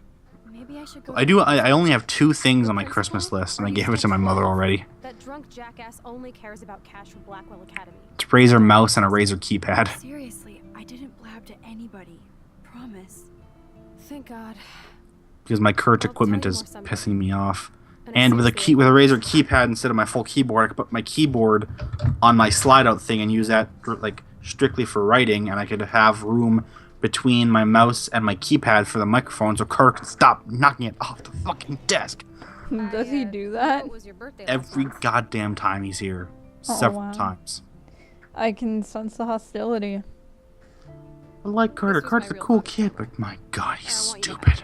Maybe I should go. I only have 2 things on my Christmas list, and I gave it to my mother already. That drunk jackass only cares about cash from Blackwell Academy. It's a Razer mouse and a Razer keypad. Seriously, I didn't blab to anybody. Promise. Thank God. because my current equipment is pissing me off. And with a Razer keypad instead of my full keyboard, I could put my keyboard on my slide out thing and use that like strictly for writing, and I could have room between my mouse and my keypad for the microphone, so Kirk can stop knocking it off the fucking desk. Does he do that? Every goddamn time he's here. Oh, Several wow. times. I can sense the hostility. I like Carter. Carter's a cool kid, but my god, he's stupid.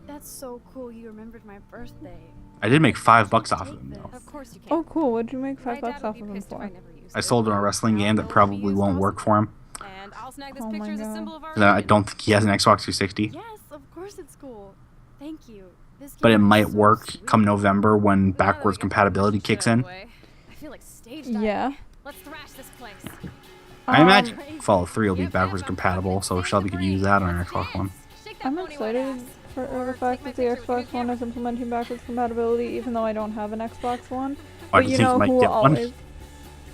That's so cool you remembered my birthday. I did make $5 off of him, though. Of course you can. Oh, cool. What'd you make $5 off of him for? I sold him a wrestling game that probably won't work for him. And I'll snag this Oh my picture as a God. symbol of our 'Cause I don't think he has an Xbox 360. Yes, of course it's cool. Thank you. This But it game is might so work sweet. come November when backwards compatibility kicks in. I feel like stage diving. Yeah. Let's thrash this place. I imagine Fallout 3 will be backwards compatible, so Shelby could use that on her Xbox One. Shake that I'm pony excited white ass. for the fact that the Xbox One is implementing backwards compatibility, even though I don't have an Xbox One. Why But do you you think know you might who get one? always...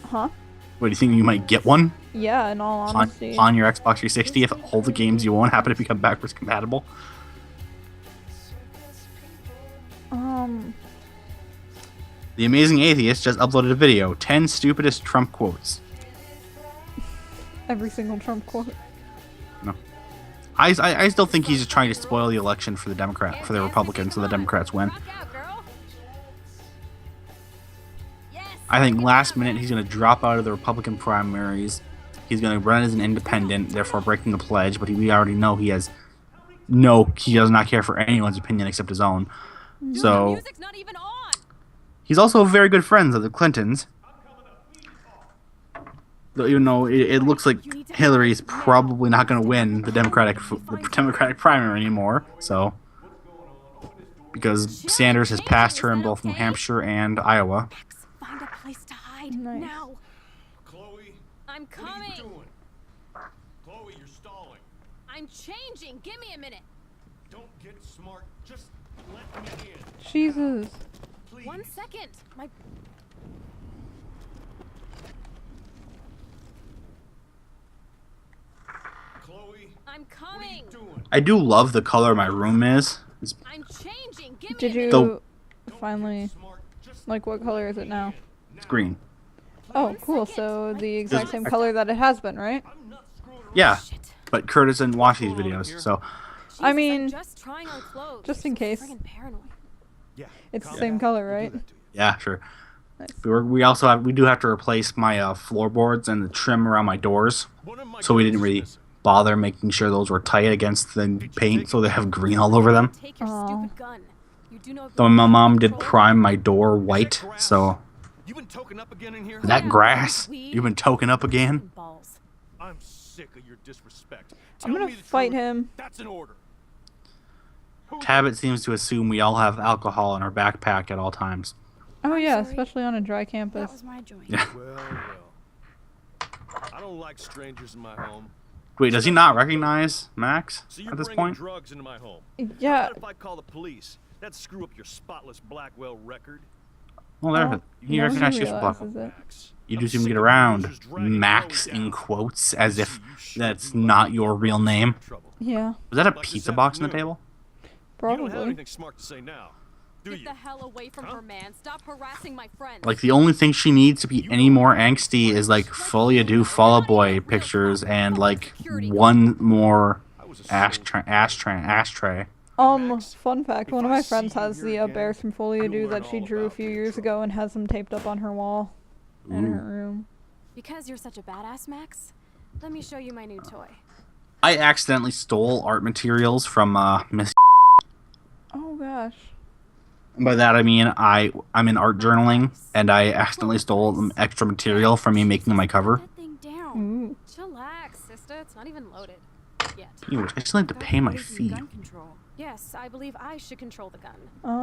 Huh? What do you think you might get one Yeah, in all on, honesty. on your Xbox 360 if all the games you own happen to become backwards compatible? The Amazing Atheist just uploaded a video, 10 stupidest Trump quotes. Every single Trump quote. No. I still think he's just trying to spoil the election for the Republicans so the Democrats win. Rock out, girl. Yes. I think last minute he's going to drop out of the Republican primaries. He's going to run as an independent, therefore breaking the pledge, but we already know he does not care for anyone's opinion except his own. The So music's not even on. he's also very good friends of the Clintons. Though even though it looks like Hillary's probably not going to win the Democratic primary anymore, so because Sanders has passed her in both New Hampshire and Iowa. Max, find a place to hide Nice. now. Chloe, I'm what are coming. you doing? Chloe, you're stalling. I'm changing. Give me a minute. Don't get smart. Just let me in. Jesus. Please. 1 second. My Chloe, I'm what are coming. you doing? I do love the color my room is. It's I'm changing. Give me Did a minute. you The- finally... Smart. Just Like, what color is it now? green. Oh, cool. So the exact same color that it has been, right? I'm not screwing around. Yeah, Shit. but Curtis didn't watch these videos, so Jesus, I I'm mean, just trying on clothes. just in case. Friggin' paranoid. Yeah. It's the calm same down. color, We'll do right? that to you. yeah, sure. Nice. We do have to replace my floorboards and the trim around my doors, One of my so we girls didn't is really missing. bother making sure those were tight against the paint, so they have green all over them. Take your Aw. stupid gun. You do know Though my mom did control? prime my door white, so You been toking up again in here? that Yeah, grass, weed. you've been toking up again. Balls. I'm sick of your disrespect. I'm Tell gonna me the fight truth. him. That's an order. Tabit seems to assume we all have alcohol in our backpack at all times. Oh yeah, sorry. especially on a dry That campus. was my joint. Yeah. Well. I don't like strangers in my home. Wait, does he not recognize Max So you're at this bringing point? drugs into my home. Yeah. What if I call the police? That'd screw up your spotless Blackwell record. Well, there. Oh, He now recognized he you as Black. realizes it. Max. You I'm do seem to sick get of around losers dragging Max Chloe in down. quotes as if You should that's be lucky not you your got real in name. trouble. Yeah. Was that a Like this pizza box on the afternoon. table? You don't have Probably. anything smart to say now, do Get you? the hell away from her, man. Stop harassing my friends. Like the only thing she needs to be any more angsty is like Fully Ado Fall Out Boy pictures and like one more I was a ashtray. Fun fact, if one of I my see friends you has here the again, bears from Folia you'll Do learn that she all drew a about few being years trouble. ago and has them taped up on her wall in her room. Because you're such a badass, Max, let me show you my new toy. I accidentally stole art materials from Miss. Oh gosh. By that I mean I'm in art journaling and I accidentally stole some extra material from me making my cover. That thing down. Ooh. Chillax, sister. It's not even loaded yet. Ew, I still need to pay my fee. Gun control. Yes, I believe I should control the gun.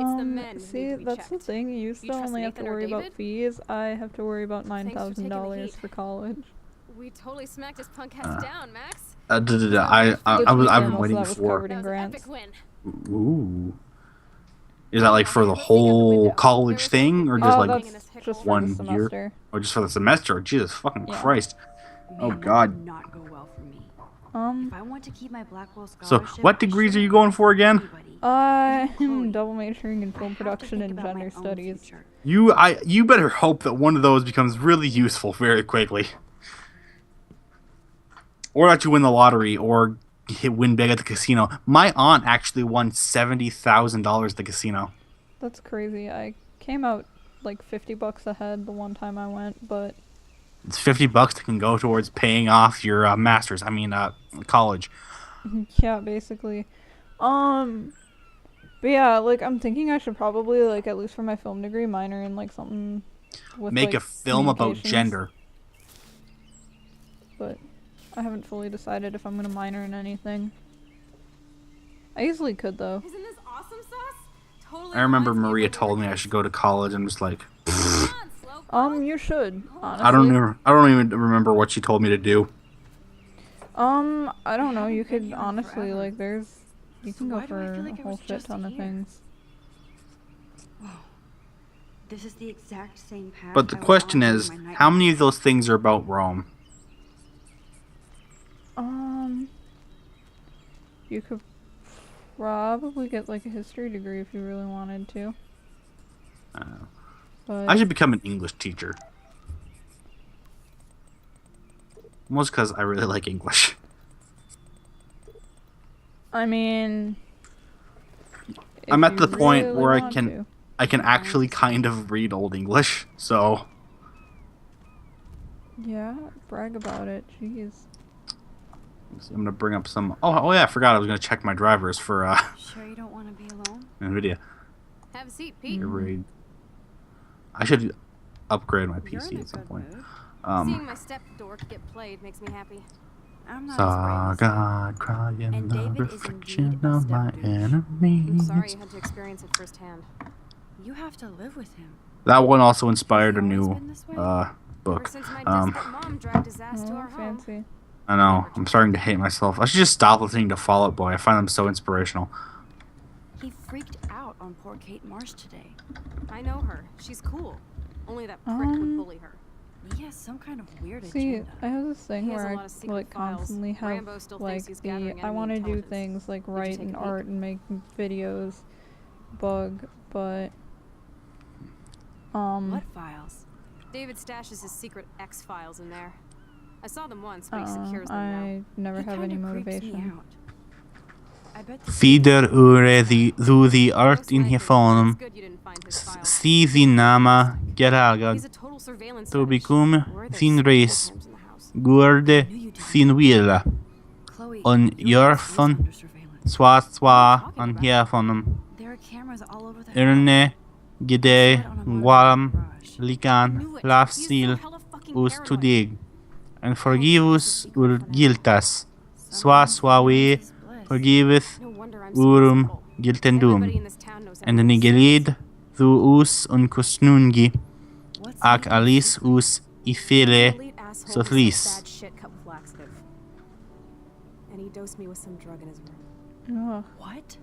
It's the men who see, need to be that's the checked. thing. You still trust only have to Nathan or worry about David? fees. I have to worry about Thanks for taking the $9,000 heat. for college. We totally smacked his punk ass down, Max. I've Which been weekend waiting also that was for. covered in That was an grants. epic win. Ooh. Is that like for the whole college thing, or just Oh, like, that's just for one the year? semester. or just for the semester? Jesus fucking Yeah. Christ! Oh, Man, that God. did not go well for me. Um, If I want to keep my Blackwell So, scholarship, what I degrees are should you going for again? everybody. I'm double majoring in film production and gender studies. You better hope that one of those becomes really useful very quickly. Or that you win the lottery, or win big at the casino. My aunt actually won $70,000 at the casino. That's crazy. I came out like $50 ahead the one time I went, but It's $50 that can go towards paying off your master's. I mean, college. yeah, basically. But yeah, like I'm thinking I should probably like at least for my film degree minor in like something with Make like, a film about communications. gender. But I haven't fully decided if I'm gonna minor in anything. I easily could though. Isn't this awesome sauce? Totally I remember reminds me of Maria when we told were me I kids. should go to college, and was like, Come on, slow You should, honestly. I don't even remember what she told me to do. I don't know, you could here in honestly, forever. like, you can go why do I for feel like a I whole was shit just ton of here? things. This is the exact same path. But the I was question on is, during my how night many of those things are about Rome? You could probably get, like, a history degree if you really wanted to. But I should become an English teacher. Most because I really like English. I mean, I'm if at the you point really where want to. I can actually kind of read Old English, so Yeah, brag about it. Jeez. I'm gonna bring up some. Oh yeah, I forgot I was gonna check my drivers for Sure you don't want to be alone? NVIDIA. Have a seat, Pete. Read. I should upgrade my You're in PC a at some good point. mood. Seeing my step dork get played makes me happy. I'm not Saw as brave as you. God crying And the David is reflection indeed a of my step douche. enemies. I'm sorry you had to experience it firsthand. You have to live with him. That one also inspired a Has he always new been this way? Ever book. since my desperate mom dragged his ass to Oh, our home. fancy. I know. I'm starting to hate myself. I should just stop listening to Fall Out Boy. I find them so inspirational. He freaked out on poor Kate Marsh today. I know her. She's cool. Only that prick would bully her. He has some kind of weird See, agenda. I have this thing He has where a I lot of secret like files. constantly have Rambo still thinks like he's the gathering I enemy want to do intelligence. things like you write take a and peek? art and make videos bug, but What files? David stashes his secret X files in there. I saw them once, but he secures them now. I never He have any kinda creeps me motivation. out. I bet the Fider ure du the art Most in likely. hefonum. It's good you didn't find his files. Si vi nama geragad. He's a total surveillance To fetish. become Were there fin secret race. programs in the house? Gurde fin willa. Chloe, On your house is Jörfon. under surveillance. Swa an hefonum. There are cameras all over the house. Erne gide walam likan Knew it. laf He's so sil hella fucking us paranoid. tudig. And forgivus ur giltas. Swa we This is bliss. forgiveth No wonder I'm so urum miserable. giltendum. Everybody in this town knows And the everything. nigelid thu us un kusnungi. What's Ac in alice us ifile Elite asshole who sothlis. sells bad shit cut with laxative. And he dosed me with some drug in his room. Ugh. What?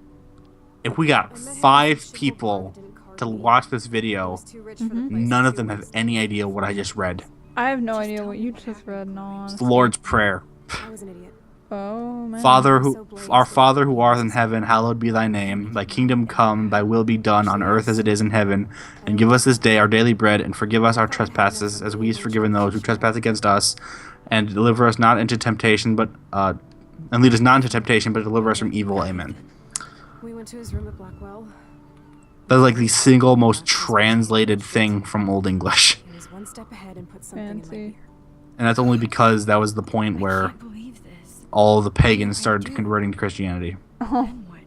If we got 5 people to watch this video, none of them have any idea what I just read. I have no idea what you just read, in all It's honesty. the Lord's Prayer. I was an idiot. Oh man. Our Father who art in heaven, hallowed be thy name. Thy kingdom come, thy will be done on earth as it is in heaven. And give us this day our daily bread, and forgive us our trespasses, as we have forgiven those who trespass against us. And deliver us not into temptation, but and lead us not into temptation, but deliver us from evil. Amen. We went to his room at Blackwell. That's like the single most translated thing from Old English. He was one step ahead and put something in my Fancy. ear. And that's only because that was the point I where can't believe this. all the pagans started converting to Christianity. Then what?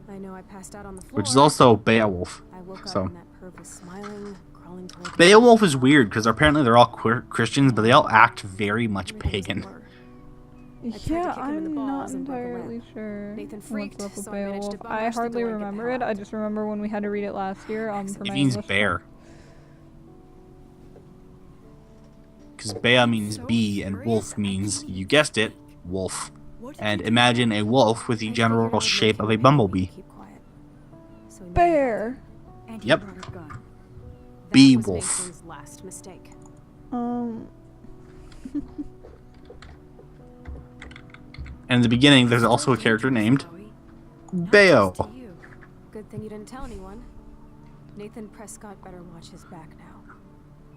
I know I passed out on the floor. Which is also Beowulf. I woke up so. and that perv was smiling, crawling toward me. Beowulf is weird because apparently they're all Christians, but they all act very much Everything was a pagan. blur. tried to Yeah, kick him in the I'm not balls and broke a entirely lamp. sure Nathan what's freaked, up with so I managed to Beowulf. bum I rush the hardly door and get the remember hell it. I out. just remember when we had to read it last year for It my means English bear. Because Bea means bee and wolf means, you guessed it, wolf. And imagine a wolf with the general shape of a bumblebee. Keep quiet. So he made Bear. And he Yep. brought a gun. that Bee was wolf. Nathan's last mistake. And in the beginning, there's also a character named Chloe. Not Beo. just to you. Good thing you didn't tell anyone. Nathan Prescott better watch his back now.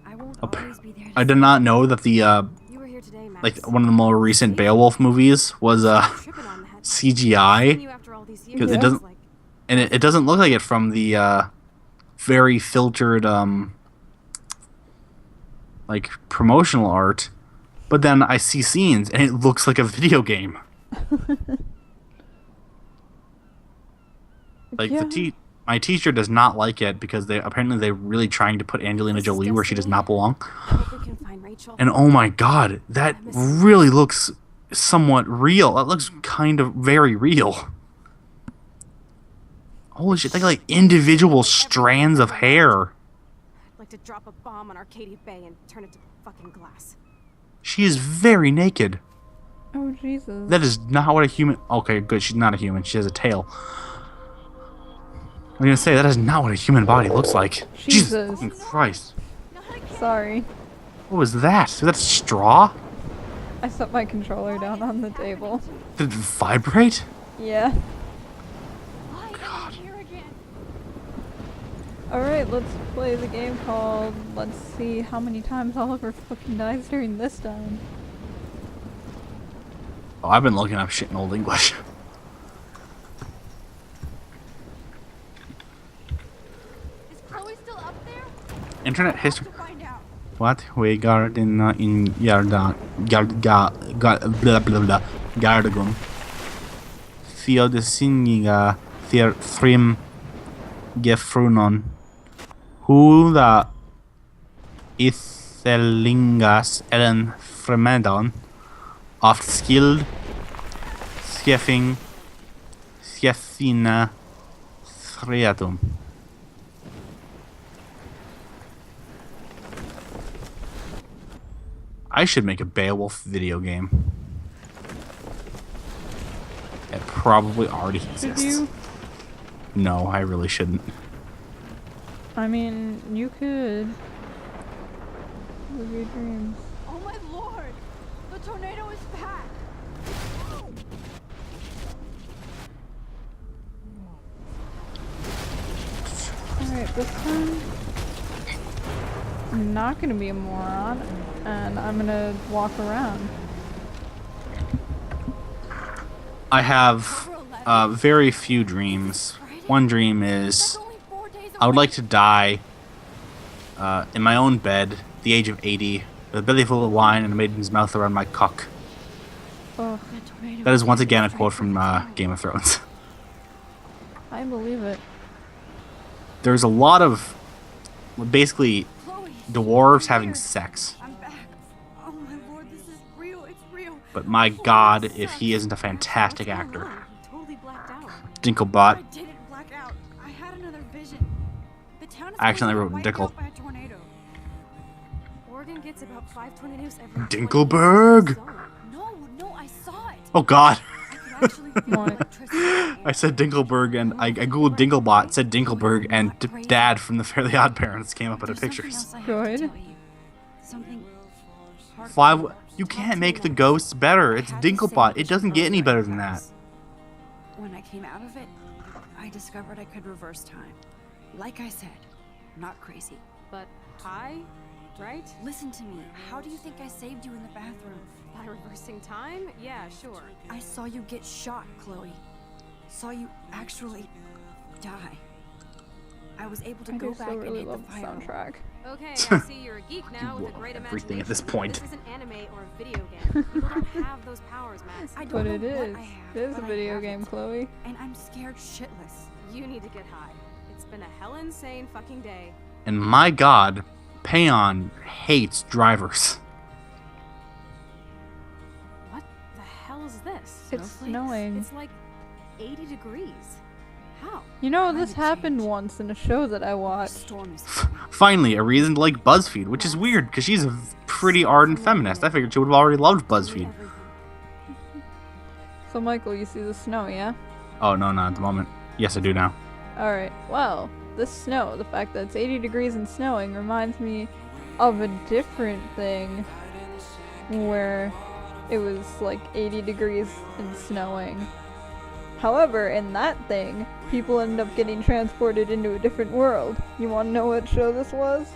I won't Okay. always be there to I did not know that the You were here today, Max. like one of the more recent Beowulf movies was Tripping on that. Seeing CGI, you after all these years, because it Yeah. doesn't, like, and it doesn't look like it from the very filtered like promotional art. But then I see scenes and it looks like a video game. Like Yeah. my teacher does not like it because they're really trying to put Angelina Jolie where she does not belong. hope we can find Rachel. And oh my god, that really looks somewhat real. That looks kind of very real. Holy shit, they got like individual strands of hair. I'd like to drop a bomb on Arcadia Bay and turn it to fucking glass. She is very naked. Oh Jesus. That is not what a human... Okay, good, she's not a human. She has a tail. I'm gonna say, that is not what a human body looks like. Jesus. fucking Christ. Sorry. What was that? Is that a straw? I set my controller down on the table. Did it vibrate? Yeah. God. Alright, let's play the game called Let's see how many times Oliver fucking dies during this time. Oh, I've been looking up shit in Old English. Is Chloe still up there? Internet history. To find out. What we got in Yarda blah blah blah Gardagun. Theodosininga Thrim Gefrunon. Huda Ithelingas Ellen Fremedon. Oft skilled Skeffing Skeffina Threatum. I should make a Beowulf video game. It probably already Should exists. you? No, I really shouldn't. I mean, you could. Live your dreams. Oh my lord! The tornado is back! Alright, this time I'm not gonna be a moron and I'm gonna walk around. I have very few dreams. One dream is I would like to die in my own bed at the age of 80 with a belly full of wine and a maiden's mouth around my cock. Ugh, That is once again a quote from Game of Thrones. I believe it. There's a lot of basically Chloe! dwarves having sex. I'm back! Oh my lord, this is real, it's real! But my god, if he isn't a fantastic actor. I totally blacked out. Dinklebot. I didn't black out. I had another vision. The town is I accidentally going to wrote get Dickel. wiped out by a tornado. Oregon gets about 5 tornadoes every 20 Dinkelberg! years. No, I saw it. Oh god. I could actually feel What? electricity. I said Dinkelberg and I googled Dinklebot, said Dinkelberg, and Dad from the Fairly Odd Parents came up with the There's something pictures. else I have Good. to tell you. Something Why? You can't make the ghosts better. It's Dinklebot. It doesn't get any better than that. When I came out of it, I discovered I could reverse time. Like I said, not crazy. But high, right? Listen to me. How do you think I saved you in the bathroom? By reversing time? Yeah, sure. I saw you get shot, Chloe. Saw you actually die. I was able to I go do back still and really hit the love the fire. soundtrack. Okay, I see you're a geek now with a love great everything imagination. at this point. This isn't anime or a video game. People don't have those powers, Max. I don't But know it what is. I have, It is a but I video have game, it. Chloe. And I'm scared shitless. You need to get high. It's been a hell insane fucking day. And my god, Payon hates drivers. What the hell is this? It's Snowflakes? snowing. It's like 80 degrees. How? You know, Climate this happened change. once in a show that I A watched. storm is Finally, a reason to like BuzzFeed, which is weird because she's a pretty ardent feminist. I figured she would have already loved BuzzFeed. So, Michael, you see the snow, yeah? Oh, no, not at the moment. Yes, I do now. Alright, well, this snow, the fact that it's 80 degrees and snowing, reminds me of a different thing where it was like 80 degrees and snowing. However, in that thing, people end up getting transported into a different world. You want to know what show this was?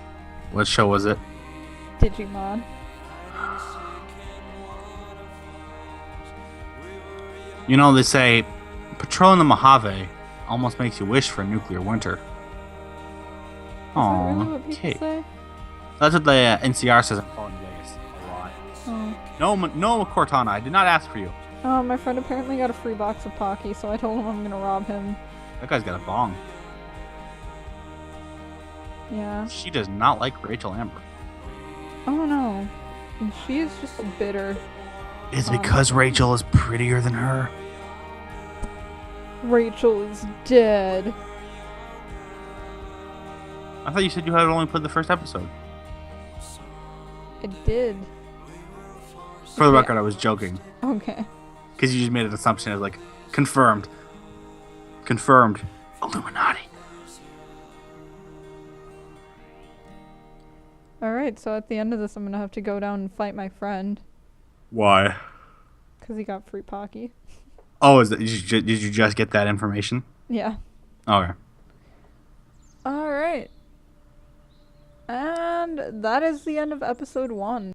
What show was it? Digimon. You know, they say patrolling the Mojave almost makes you wish for a nuclear winter. Is that really what people Okay. say? That's what the NCR says in Fallen Vegas a lot. Oh. No, Cortana, I did not ask for you. My friend apparently got a free box of Pocky, so I told him I'm gonna rob him. That guy's got a bong. Yeah. She does not like Rachel Amber. Oh no. And she is just bitter. Is it because Rachel is prettier than her? Rachel is dead. I thought you said you had only played the first episode. I did. For the record, I was joking. Okay. Because you just made an assumption as like, confirmed. Confirmed. Illuminati. Alright, so at the end of this, I'm gonna have to go down and fight my friend. Why? Because he got free Pocky. Oh, did you just get that information? Yeah. Okay. Alright. And that is the end of episode 1.